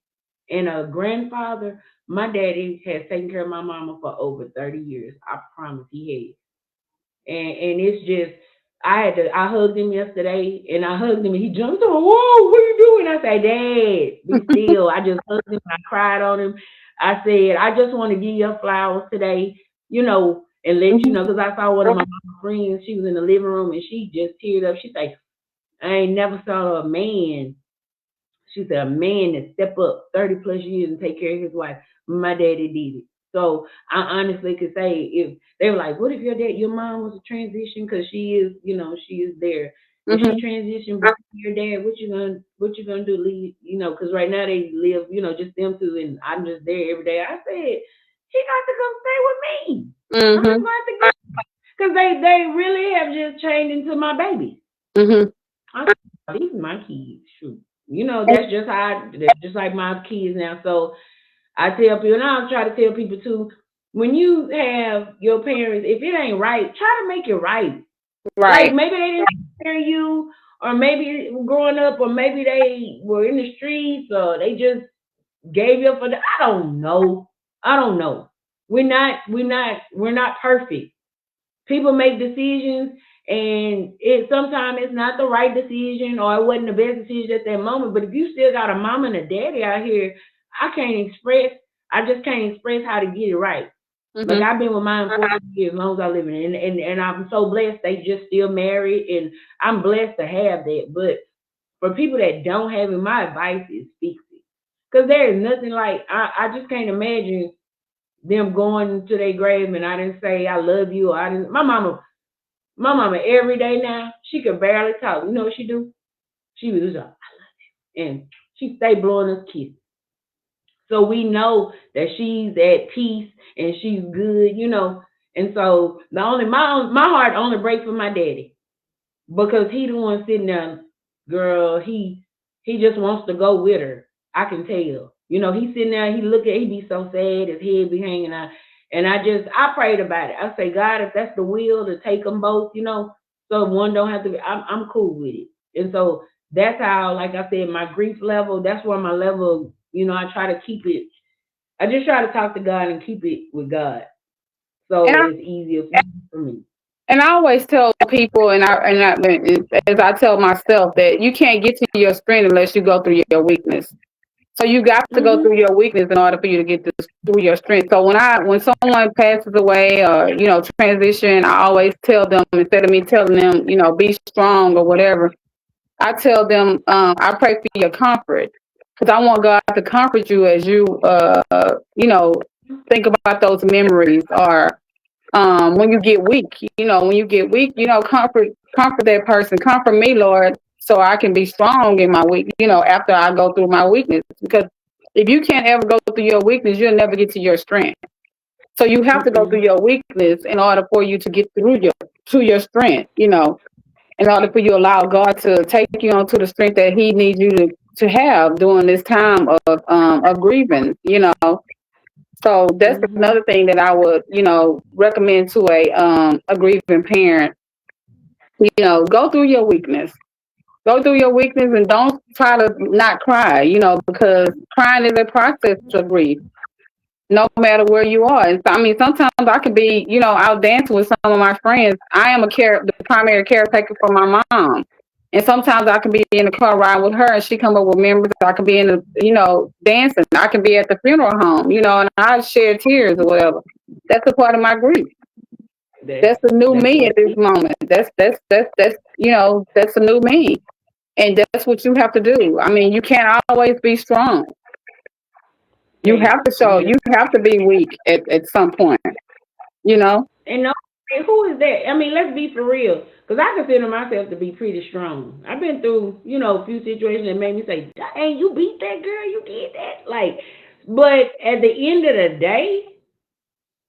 and a grandfather, my daddy has taken care of my mama for over 30 years. I promise he has. And it's just I hugged him yesterday and I hugged him and he jumped on, whoa, what are you doing? I said, Dad, be still. I just hugged him and I cried on him. I said, I just want to give you flowers today, and let you Hmm. know, because I saw one of my mama friends, she was in the living room and she just teared up. She's like, I ain't never saw a man, she said, a man that step up 30 plus years and take care of his wife. My daddy did it. So I honestly could say, if they were like, what if your mom was a transition? Because she is, she is there. If she Mhm. transition back to your dad, what you gonna do? Leave, because right now they live, just them two, and I'm just there every day. I said she got to come stay with me. I'm just Mhm. going to get because they really have just changed into my babies. Mhm. I said, these are my kids. Shoot, that's just like my kids now. So I tell people, and I'll try to tell people too, when you have your parents, if it ain't right, try to make it right. Like Right. maybe they didn't hear you, or maybe growing up, or maybe they were in the streets, or they just gave you up for the. I don't know. I don't know. We're not perfect. People make decisions, and sometimes it's not the right decision, or it wasn't the best decision at that moment. But if you still got a mom and a daddy out here, I can't express. I just can't express how to get it right. Like Mhm. I've been with mine 40 years, as long as I live in it, and I'm so blessed they just still married, and I'm blessed to have that. But for people that don't have it, my advice is fix it, because there is nothing like I just can't imagine them going to their grave and I didn't say I love you, or I didn't. My mama every day now she could barely talk. You know what she do? She was like, and she stay blowing us kisses. So we know that she's at peace and she's good. And so my heart only breaks for my daddy because he the one sitting there, girl. He just wants to go with her. I can tell. He's sitting there. He be so sad. His head be hanging out. And I prayed about it. I say, God, if that's the will to take them both, so one don't have to. I'm cool with it. And so that's how, like I said, my grief level. That's where my level. I try to keep it. I just try to talk to God and keep it with God, And so I it's easier for me. and I always tell people, as I tell myself, that you can't get to your strength unless you go through your weakness. So you got to go through Mhm. your weakness in order for you to get through your strength. So when someone passes away or transition, I always tell them, instead of me telling them be strong or whatever, I tell them I pray for your comfort because I want God to comfort you as you think about those memories, or when you get weak, comfort that person, comfort me, Lord, so I can be strong in my weak, after I go through my weakness. Because if you can't ever go through your weakness, you'll never get to your strength. So you have to go through Mm-mm. your weakness in order for you to get through your strength. In order for you to allow God to take you on to the strength that He needs you to have during this time of grieving. So that's Mhm. another thing that I would, recommend to a grieving parent. Go through your weakness. Go through your weakness and don't try to not cry, because crying is a process of grief, no matter where you are. And so, I mean, sometimes I could be, out dancing with some of my friends. I am the primary caretaker for my mom. And sometimes I can be in the car ride with her and she come up with memories. I can be in the, dancing. I can be at the funeral home, and I share tears or whatever. That's a part of my grief. That's That's a new that's me what at this it moment. That's a new me. And that's what you have to do. I mean, you can't always be strong. You is. have to show, Yeah. you have to be weak at some point, you know? And no, and who is that? I mean, let's be for real. Because I consider myself to be pretty strong. I've been through, a few situations that made me say, dang, you beat that girl, you did that. Like, but at the end of the day,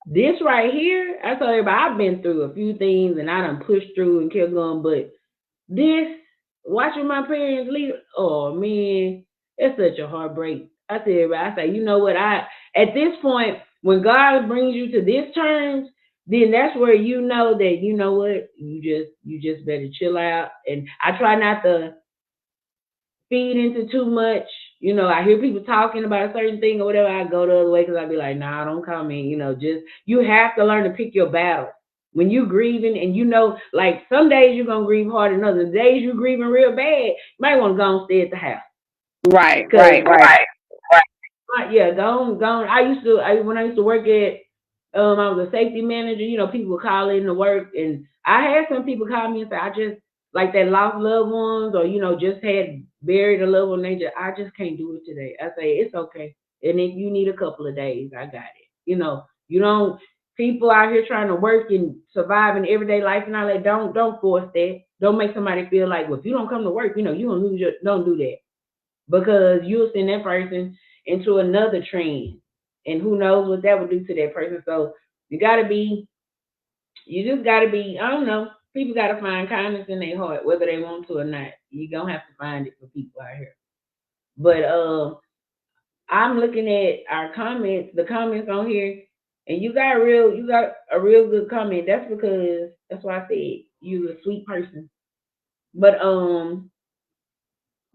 this right here, I tell everybody, I've been through a few things and I done pushed through and kept going. But this, watching my parents leave, oh man, it's such a heartbreak. I tell everybody, I say, you know what, at this point, when God brings you to this terms, then that's where you know that you know what, you just better chill out. And I try not to feed into too much. I hear people talking about a certain thing or whatever. I go the other way because I be like, nah, don't comment. Just you have to learn to pick your battle. When you grieving and like some days you're gonna grieve harder than others. Days you grieving real bad, you might want to go and stay at the house. Right, Cause right, right. yeah, go on. When I used to work at I was a safety manager. People would call in to work, and I had some people call me and say, I just like that lost loved ones, or just had buried a loved one. They just, I just can't do it today. I say it's okay, and if you need a couple of days, I got it. You don't. People out here trying to work and survive in everyday life and all that. Don't force that. Don't make somebody feel like, well, if you don't come to work, you gonna lose your. Don't do that because you'll send that person into another trend, and who knows what that would do to that person. So you gotta be. You just gotta be. I don't know. People gotta find kindness in their heart, whether they want to or not. You gonna have to find it for people out here. But I'm looking at our comments, the comments on here, and you got a real good comment. That's because that's why I said you a sweet person. But who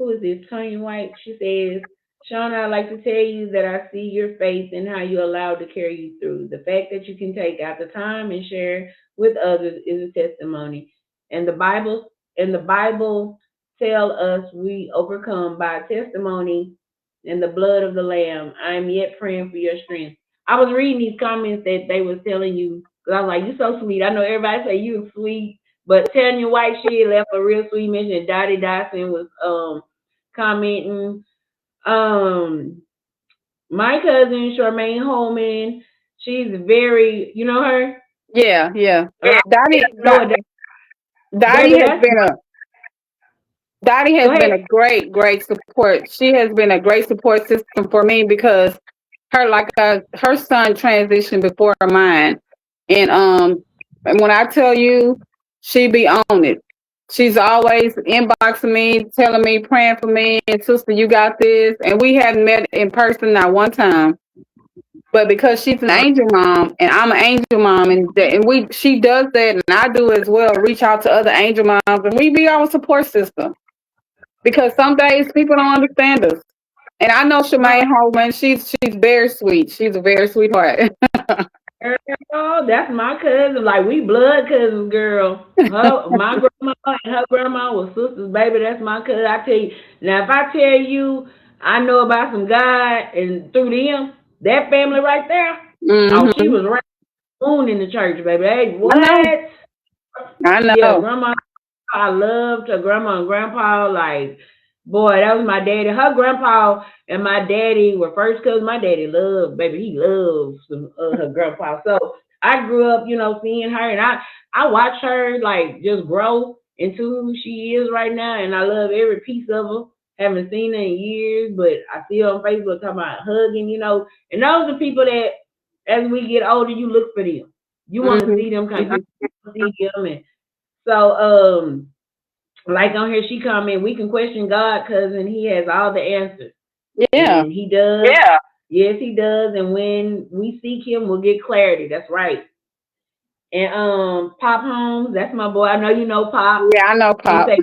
is this? Tanya White. She says, Shauna, I'd like to tell you that I see your faith and how you allowed to carry you through. The fact that you can take out the time and share with others is a testimony. And the Bible tell us we overcome by testimony and the blood of the Lamb. I am yet praying for your strength. I was reading these comments that they was telling you because I was like, "You so sweet." I know everybody say you sweet, but Tanya White she left a real sweet mention. Dottie Dyson was commenting. Um, my cousin Charmaine Holman, she's very, you know her. Yeah, yeah. Yeah, Dottie, I know it. Dottie Baby, has that's been a Dottie go has been ahead. a great, great support. She has been a great support system for me because her son transitioned before mine, and and when I tell you, she be on it. She's always inboxing me, telling me, praying for me, and sister, you got this. And we hadn't met in person not one time, but because she's an angel mom and I'm an angel mom, and she does that, and I do as well. Reach out to other angel moms, and we be our support system because some days people don't understand us. And I know No, Shemaine Holman, she's very sweet. She's a very sweetheart. girl, that's my cousin. Like we blood cousins, girl. My grandma and her grandma was sisters, baby. That's my cousin. I tell you. Now, if I tell you, I know about some God, and through them, that family right there. Oh, she Hmm. was right on in the church, baby. Hey, I know. what? I Yeah, know. grandma. I loved her grandma and grandpa. Like, boy, that was my daddy. Her grandpa and my daddy were first cousins. My daddy loved, baby, he loves her grandpa. So I grew up, seeing her, and I watched her like just grow into who she is right now, and I love every piece of her. Haven't seen her in years, but I see her on Facebook talking about hugging. And those are people that, as we get older, you look for them. You want to Hmm. see them kind of see them, and so like on here, she comment, we can question God, cousin. He has all the answers. Yeah. And he does. Yeah. Yes, he does. And when we seek him, we'll get clarity. That's right. And Pop Holmes, that's my boy. I know you know Pop. Yeah, I know He Pop. say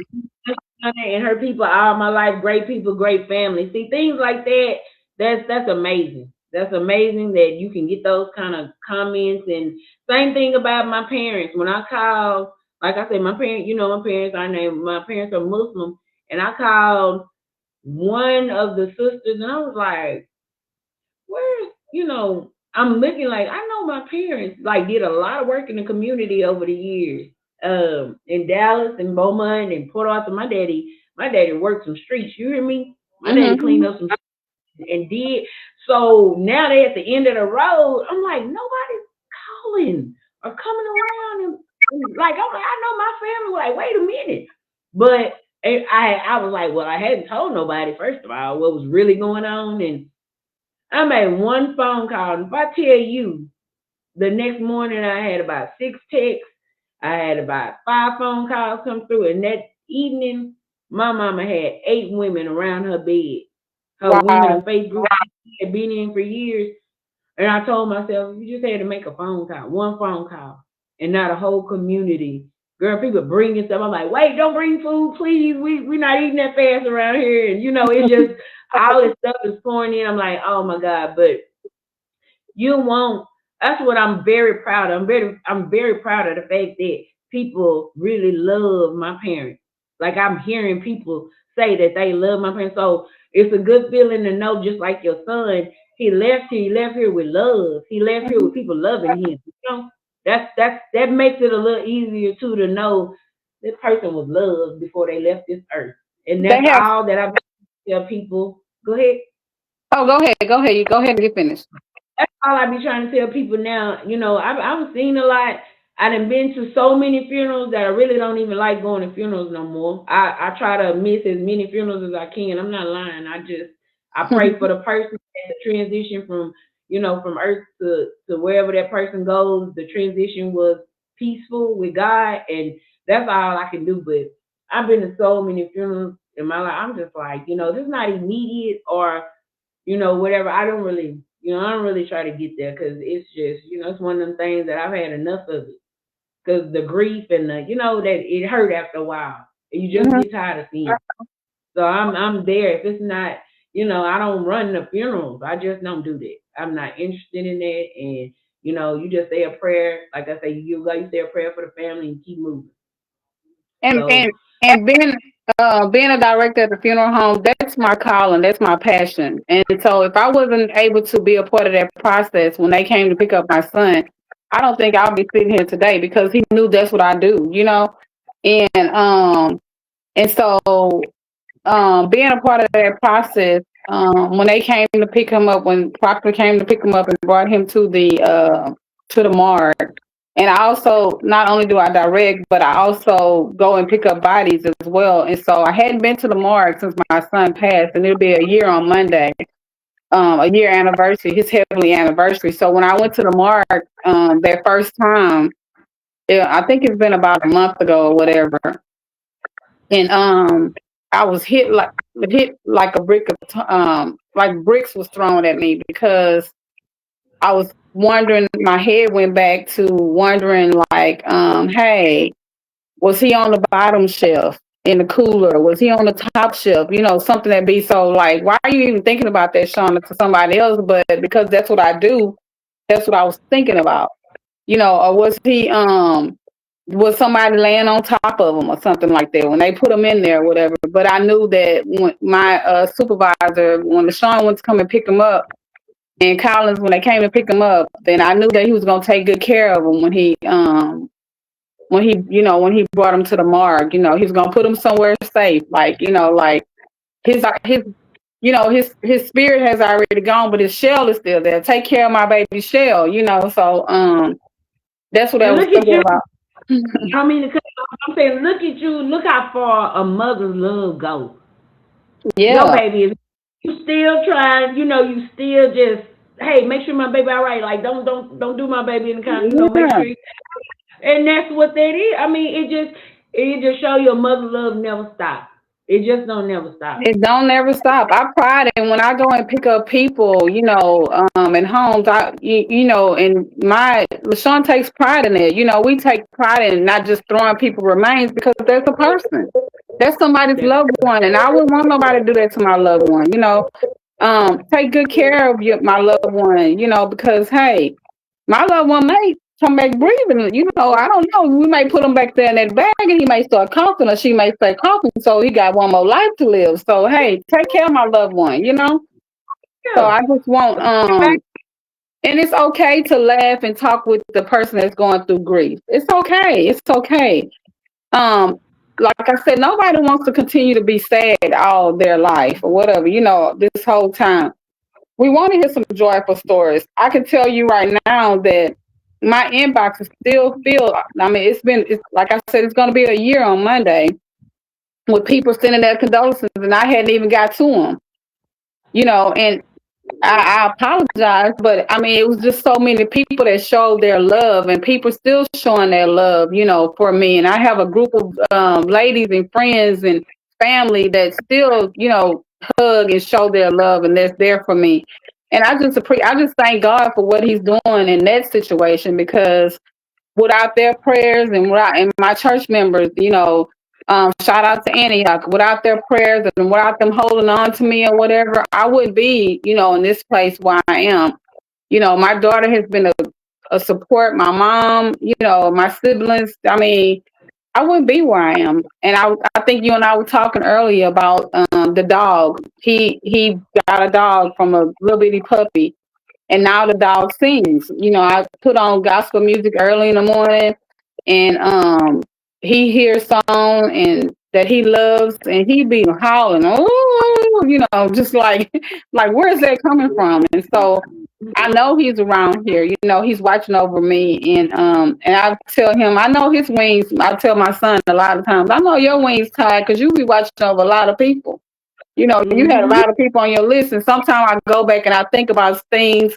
and her people all my life, great people, great family. See, things like that, that's amazing. That's amazing that you can get those kind of comments. And same thing about my parents. When I call, like I said, my parents are Muslim, and I called one of the sisters, and I was like, I'm looking like I know my parents like did a lot of work in the community over the years. In Dallas and Beaumont and Port Arthur, my daddy worked some streets. You hear me? My daddy cleaned Hmm. up some streets and did. So now they at the end of the road. I'm like, nobody's calling or coming around, and like I'm like, I know my family. Like, wait a minute. But I was like, well, I hadn't told nobody first of all what was really going on, and I made one phone call. And if I tell you, the next morning I had about 6 texts, I had about 5 phone calls come through, and that evening, my mama had 8 women around her bed. Her women Wow. of faith group had been in for years. And I told myself, you just had to make a phone call, one phone call, and not a whole community. Girl, people bringing stuff. I'm like, wait, don't bring food, please. We're not eating that fast around here. And, it's just all this stuff is pouring in. I'm like, oh my God. But you won't. That's what I'm very proud of. I'm very proud of the fact that people really love my parents. Like I'm hearing people say that they love my parents. So it's a good feeling to know, just like your son, he left here with love. He left here with people loving him. That makes it a little easier too to know this person was loved before they left this earth. And They that's have. all that I tell people. Go ahead. Oh, go ahead. Go ahead. You go ahead and get finished. all I be trying to tell people now, I've seen a lot. I done been to so many funerals that I really don't even like going to funerals no more. I try to miss as many funerals as I can. I'm not lying. I pray for the person at the transition from from earth to wherever that person goes. The transition was peaceful with God, and that's all I can do. But I've been to so many funerals in my life. I'm just like, this is not immediate or whatever. I don't really try to get there because it's just, it's one of them things that I've had enough of it. Because the grief and that it hurt after a while. And you just Mhm. get tired of seeing it. So I'm there. If it's not, I don't run the funerals. I just don't do that. I'm not interested in that. And, you just say a prayer. Like I say, you say a prayer for the family and keep moving. and So, and and being a director at the funeral home, that's my calling, that's my passion. And so if I wasn't able to be a part of that process when they came to pick up my son, I don't think I'll be sitting here today because he knew that's what I do, and so being a part of that process, when they came to pick him up, when Proctor came to pick him up and brought him to the morgue, and I also not only do I direct, but I also go and pick up bodies as well. And so I hadn't been to the morgue since my son passed, and it'll be a year on Monday, a year anniversary, his heavenly anniversary. So when I went to the morgue that first time, I think it's been about a month ago or whatever, and I was hit like a brick of like bricks was thrown at me because I was wondering. My head went back to wondering, like, hey, was he on the bottom shelf in the cooler? Was he on the top shelf? Something that be so like, why are you even thinking about that, Shauna, to somebody else? But because that's what I do, that's what I was thinking about. Or was somebody laying on top of him or something like that when they put him in there or whatever. But I knew that when my supervisor, when LaShawn went to come and pick him up, and Collins, when they came to pick him up, then I knew that he was going to take good care of him when he brought him to the morgue. He was going to put him somewhere safe, like, like his his spirit has already gone, but his shell is still there. Take care of my baby shell, So that's what I and was look at thinking you. about. I don't mean to cut you off. I'm saying, look at you. Look how far a mother's love goes. Your Yeah, baby is you still trying, you still just hey, make sure my baby all right. Like don't do my baby in the kind, make yeah. sure and that's what that is. I mean, it just show your mother love never stop. It just don't never stop. It don't never stop. I pride in when I go and pick up people, in homes. And LaShawn takes pride in it. We take pride in not just throwing people remains because there's a person. That's somebody's That's loved one, and I wouldn't want nobody to do that to my loved one. Take good care of my loved one. Because hey, my loved one may come back breathing. I don't know. We may put him back there in that bag and he may start coughing or she may start coughing. So he got one more life to live. So, hey, take care of my loved one. So yeah. I just want, and it's okay to laugh and talk with the person that's going through grief. It's okay. It's okay. Um, like I said, nobody wants to continue to be sad all their life or whatever, this whole time. We want to hear some joyful stories. I can tell you right now that my inbox is still filled. I mean, it's like I said, it's going to be a year on Monday with people sending their condolences, and I hadn't even got to them. And I apologize, but I mean, it was just so many people that showed their love, and people still showing their love, for me. And I have a group of ladies and friends and family that still, hug and show their love, and that's there for me. And I just thank God for what He's doing in that situation because without their prayers and my church members, shout out to Antioch. Without their prayers and without them holding on to me or whatever, I wouldn't be, in this place where I am. My daughter has been a support. My mom, my siblings. I mean, I wouldn't be where I am. And I think you and I were talking earlier about the dog. He got a dog from a little bitty puppy, and now the dog sings. I put on gospel music early in the morning, and he hears song and that he loves, and he be howling, oh, just like like where's that coming from? And so I know he's around here. You know, he's watching over me, and I tell him, I know his wings. I tell my son a lot of times, I know your wings tied because you be watching over a lot of people. You know, you had a Mm-hmm. lot of people on your list, and sometimes I go back and I think about things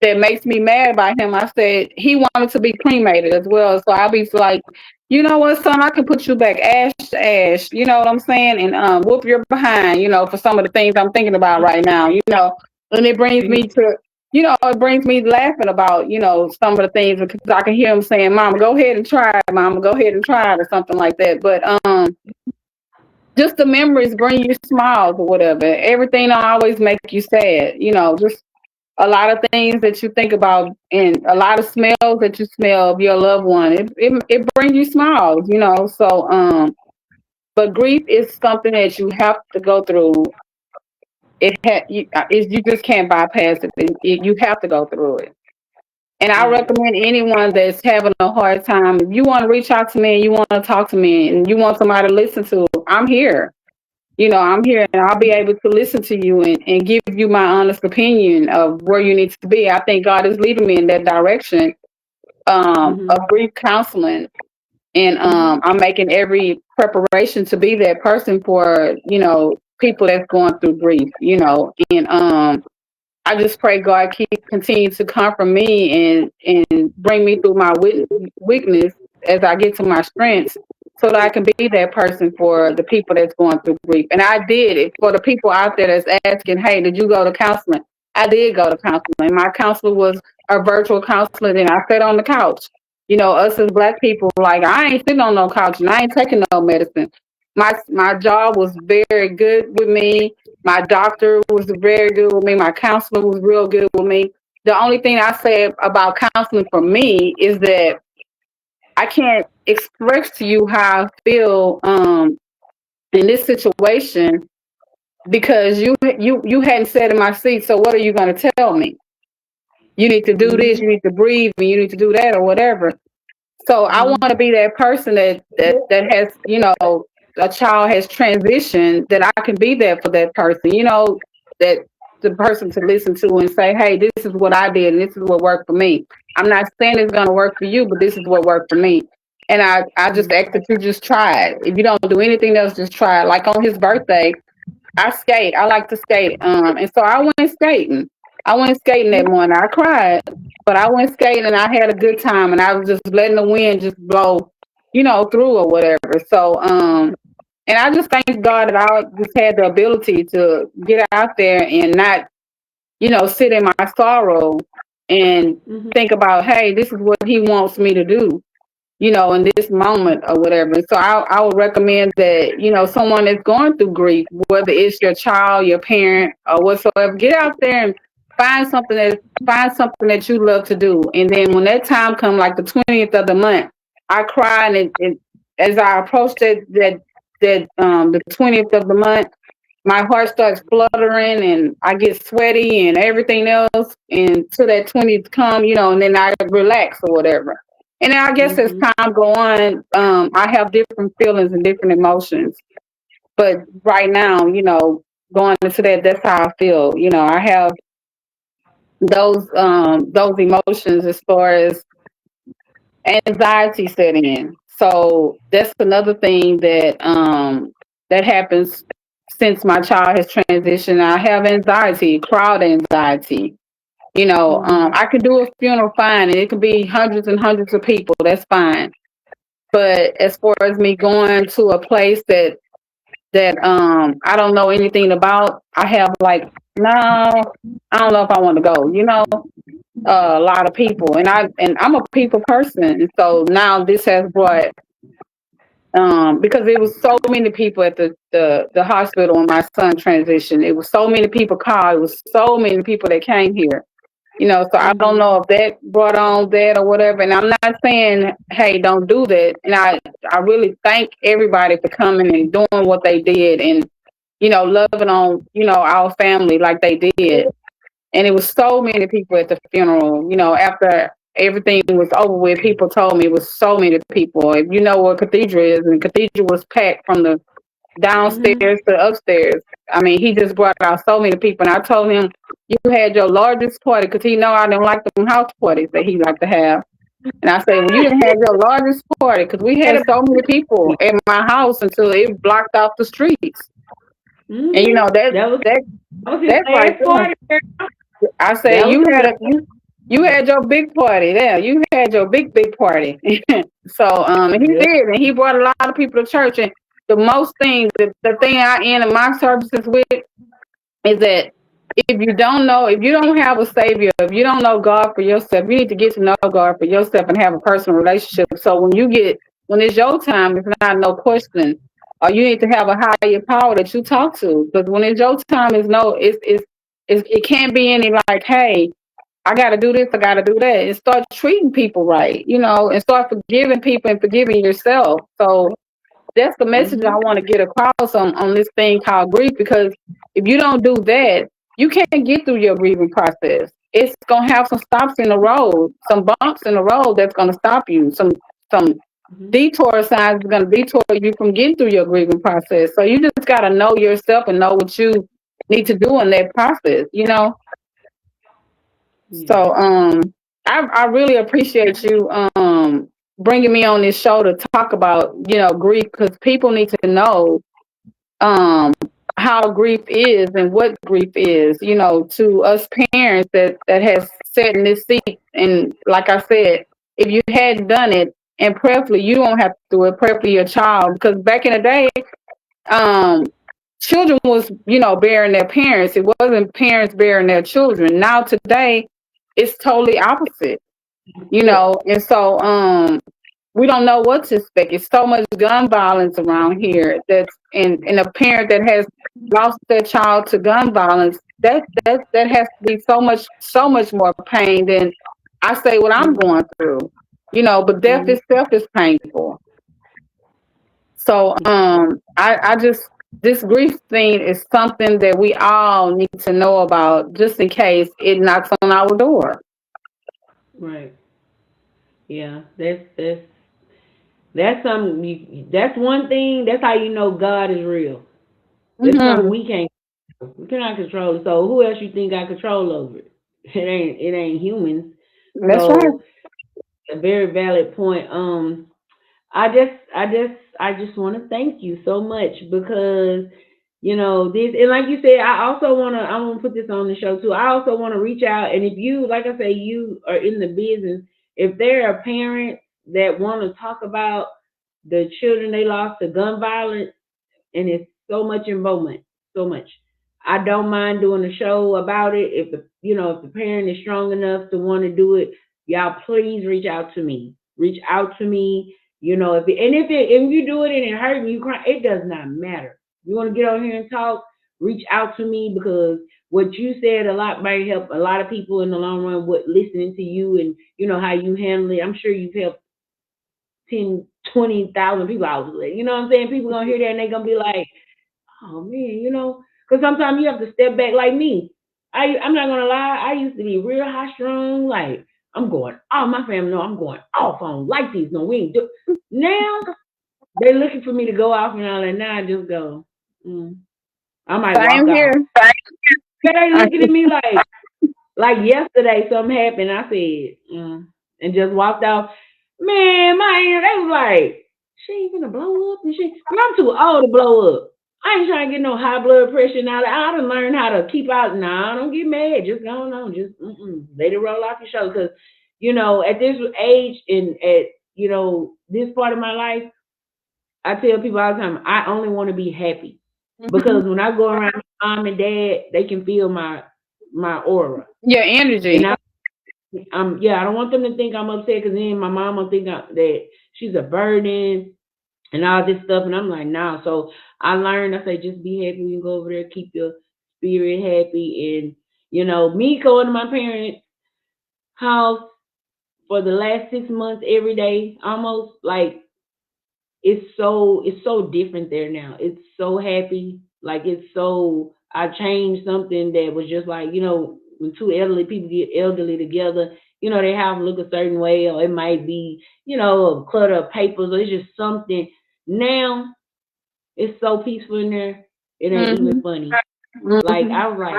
that makes me mad about him. I said he wanted to be cremated as well, so I'll be like, you know what, son, I can put you back ash to ash. You know what I'm saying, and whoop your behind. You know, for some of the things I'm thinking about right now. You know, and it brings me to. You know, it brings me laughing about, you know, some of the things because I can hear him saying, Mama, go ahead and try it, Mama, go ahead and try it, or something like that. But just the memories bring you smiles or whatever. Everything don't always make you sad. You know, just a lot of things that you think about and a lot of smells that you smell of your loved one. It brings you smiles, you know. So but grief is something that you have to go through. You just can't bypass it. You have to go through it. And I Right. recommend anyone that's having a hard time, if you want to reach out to me and you want to talk to me and you want somebody to listen to, I'm here. You know, I'm here and I'll be able to listen to you and give you my honest opinion of where you need to be. I think God is leading me in that direction Mm-hmm. of grief counseling. And I'm making every preparation to be that person for, you know, people that's going through grief, you know. And I just pray God continue to comfort me and bring me through my weakness as I get to my strengths, so that I can be that person for the people that's going through grief. And I did it for the people out there that's asking, "Hey, did you go to counseling?" I did go to counseling. My counselor was a virtual counselor, and I sat on the couch. You know, us as Black people, like I ain't sitting on no couch and I ain't taking no medicine. My job was very good with me. My doctor was very good with me. My counselor was real good with me. The only thing I say about counseling for me is that I can't express to you how I feel in this situation because you hadn't sat in my seat. So what are you going to tell me? You need to do this. Mm-hmm. You need to breathe, and you need to do that, or whatever. So I want Mm-hmm. to be that person that has, you know, a child has transitioned, that I can be there for that person, you know, that the person to listen to and say, hey, this is what I did and this is what worked for me. I'm not saying it's going to work for you, but this is what worked for me. And I just ask that you just try it. If you don't do anything else, just try it. Like on his birthday, I skate. I like to skate. And so I went skating. I went skating that morning. I cried, but I went skating and I had a good time. And I was just letting the wind just blow, you know, through or whatever. So, and I just thank God that I just had the ability to get out there and not, you know, sit in my sorrow and Mm-hmm. think about, hey, this is what He wants me to do, you know, in this moment or whatever. So I would recommend that, you know, someone that's going through grief, whether it's your child, your parent, or whatsoever, get out there and find something that you love to do. And then when that time comes, like the 20th of the month, I cry and as I approach the 20th of the month, my heart starts fluttering and I get sweaty and everything else. And till that 20th come, you know, and then I relax or whatever. And then I guess as Mm-hmm. time go on, I have different feelings and different emotions. But right now, you know, going into that, that's how I feel. You know, I have those emotions as far as anxiety setting in. So that's another thing that happens since my child has transitioned. I have anxiety, crowd anxiety. You know, Mm-hmm. I could do a funeral fine, and it could be hundreds and hundreds of people. That's fine. But as far as me going to a place that I don't know anything about, I have like, no, I don't know if I want to go. You know, a lot of people, and I'm a people person, and so now this has brought because it was so many people at the hospital when my son transitioned. It was so many people called. It was so many people that came here. You know, so I don't Mm-hmm. know if that brought on that or whatever. And I'm not saying, hey, don't do that. And I really thank everybody for coming and doing what they did and, you know, loving on, you know, our family like they did. And it was so many people at the funeral. You know, after everything was over with, people told me it was so many people. If you know what Cathedral is, and Cathedral was packed from the Mhm. downstairs to upstairs. I mean, he just brought out so many people, and I told him you had your largest party because he know I don't like them house parties that he like to have. And I said, well, you didn't have your largest party because we Had had a so many people at my house until it blocked off the streets. And you mhm. know That was his that's right last there. party. Girl. I That said was you his had last. you had your big party there. You had your big party. So and he Yeah. did, and he brought a lot of people to church. And the most thing, the thing I end my services with is that if you don't know, if you don't have a savior, if you don't know God for yourself, you need to get to know God for yourself and have a personal relationship. So when it's your time, it's not no question. Or you need to have a higher power that you talk to. Because when it's your time, it can't be any like, hey, I got to do this, I got to do that, and start treating people right, and start forgiving people and forgiving yourself. So that's the message I Mhm. want to get across on this thing called grief. Because if you don't do that, you can't get through your grieving process. It's gonna have some stops in the road, some bumps in the road that's gonna stop you. Some Mhm. detour signs are gonna detour you from getting through your grieving process. So you just gotta know yourself and know what you need to do in that process. Yeah. So I really appreciate you bringing me on this show to talk about grief, because people need to know um how grief is and what grief is, to us parents that has sat in this seat. And like I said, if you hadn't done it, and prayerfully you don't have to do it, prayerfully your child, because back in the day, um children was bearing their parents. It wasn't parents bearing their children. Now today it's totally opposite. Flip. And so we don't know what to expect. It's so much gun violence around here, and a parent that has lost their child to gun violence, that has to be so much more pain than I say what I'm Mhm. going through. But death Mhm. itself is painful. So I just, this grief thing is something that we all need to know about, just in case it knocks on our door. Right. Yeah. That's something. That's one thing. That's how you know God is real. That's something Hmm. we can't. We cannot control it. So who else you think got control over it? It ain't humans. That's right. So a very valid point. I just want to thank you so much because this, and like you said, I want to put this on the show too. I also want to reach out, and if you, like I say, you are in the business, if there are parents that want to talk about the children they lost to gun violence, and it's so much involvement, so much. I don't mind doing a show about it if the parent is strong enough to want to do it. Y'all, please reach out to me. Reach out to me. If you do it and it hurt and you cry, it does not matter. You want to get on here and talk, reach out to me because what you said a lot might help a lot of people in the long run with listening to you and how you handle it. I'm sure you've helped 10, 20,000 people out with it. You know what I'm saying? People gonna hear that and they gonna be like, oh man, because sometimes you have to step back like me. I'm not gonna lie, I used to be real high strung, like I'm going, oh my family know I'm going off on like these. No, we ain't do now they're looking for me to go off and all that. Now I just go, mm, I might walk Same here. off. Yeah, they looking at me like yesterday something happened. I said, and just walked off. Man, my aunt, they was like, she ain't gonna blow up and shit. Girl, I'm too old to blow up. I ain't trying to get no high blood pressure now. I done learned how to keep out. Nah, don't get mad. Just go on. Just let it roll off your shoulder. Because, at this age and at, this part of my life, I tell people all the time, I only want to be happy. Mhm. Because when I go around my mom and dad, they can feel my aura. Your And energy. yeah, I don't want them to think I'm upset because then my mom will think that she's a burden and all this stuff. And I'm like, nah. So I learned, I say, just be happy. We can go over there, keep your spirit happy. And, me going to my parents' house for the last 6 months every day, almost like it's so different there now. It's so happy. Like I changed something that was just like, when two elderly people get elderly together, they have to look a certain way or it might be, a clutter of papers or it's just something. Now It's so peaceful in there. It ain't even Mhm. funny. Like Mhm. I was like,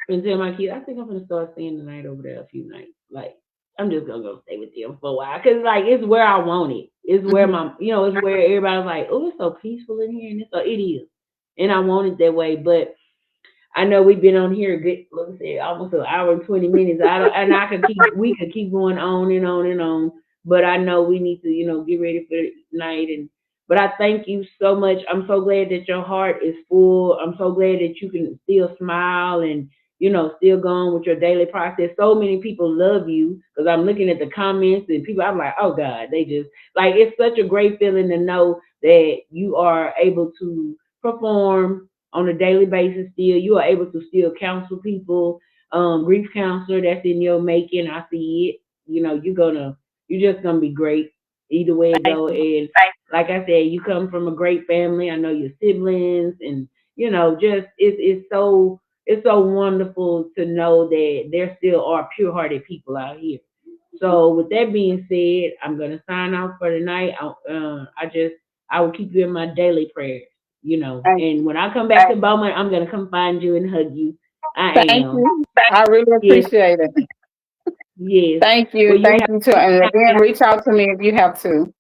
and tell my kids, I think I'm gonna start staying the night over there a few nights. Like I'm just gonna go stay with them for a while, cause like it's where I want it. It's where Mhm. my, it's where everybody's like, oh, it's so peaceful in here, and it's so it is, and I want it that way. But I know we've been on here a good, let's say, almost an hour and 20 minutes. I don't, and we could keep going on and on and on. But I know we need to, get ready for the night. But I thank you so much. I'm so glad that your heart is full. I'm so glad that you can still smile and, still go on with your daily process. So many people love you because I'm looking at the comments and people. I'm like, oh God, they just like it's such a great feeling to know that you are able to perform on a daily basis still. You are able to still counsel people. Grief counselor, that's in your making. I see it. You're just gonna be great either way it Thank go. you. And like I said, you come from a great family. I know your siblings, and just it's so wonderful to know that there still are pure hearted people out here. So with that being said, I'm gonna sign off for tonight. I will keep you in my daily prayers. Thank And when I come back to Bowman, I'm gonna come find you and hug you. I thank am. you. I really Yes, appreciate it. yes. Thank you. Well, you Thank you too. And again, reach out to me if you have to.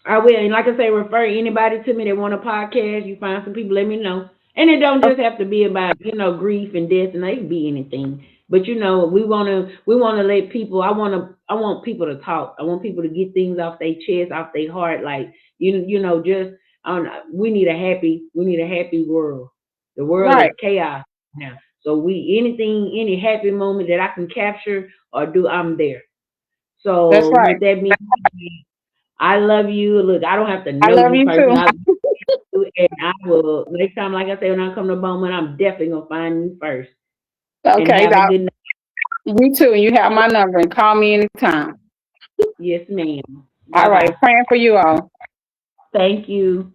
I will. And like I say, refer anybody to me that want a podcast. You find some people, let me know. And it don't just have to be about, grief and death, and it can be anything. But we wanna let people. I want people to talk. I want people to get things off their chest, off their heart. Like just we need a happy world. The world is Right. chaos now. So any happy moment that I can capture or do, I'm there. That's So right. with that being, I love you. Look, I don't have to I know love you you too. personally. And I will next time, like I say, when I come to Bowman, I'm definitely gonna find you first. And Okay. have a good night. You too. You have my number and call me anytime. Yes, ma'am. Bye All right. bye. Praying for you all. Thank you.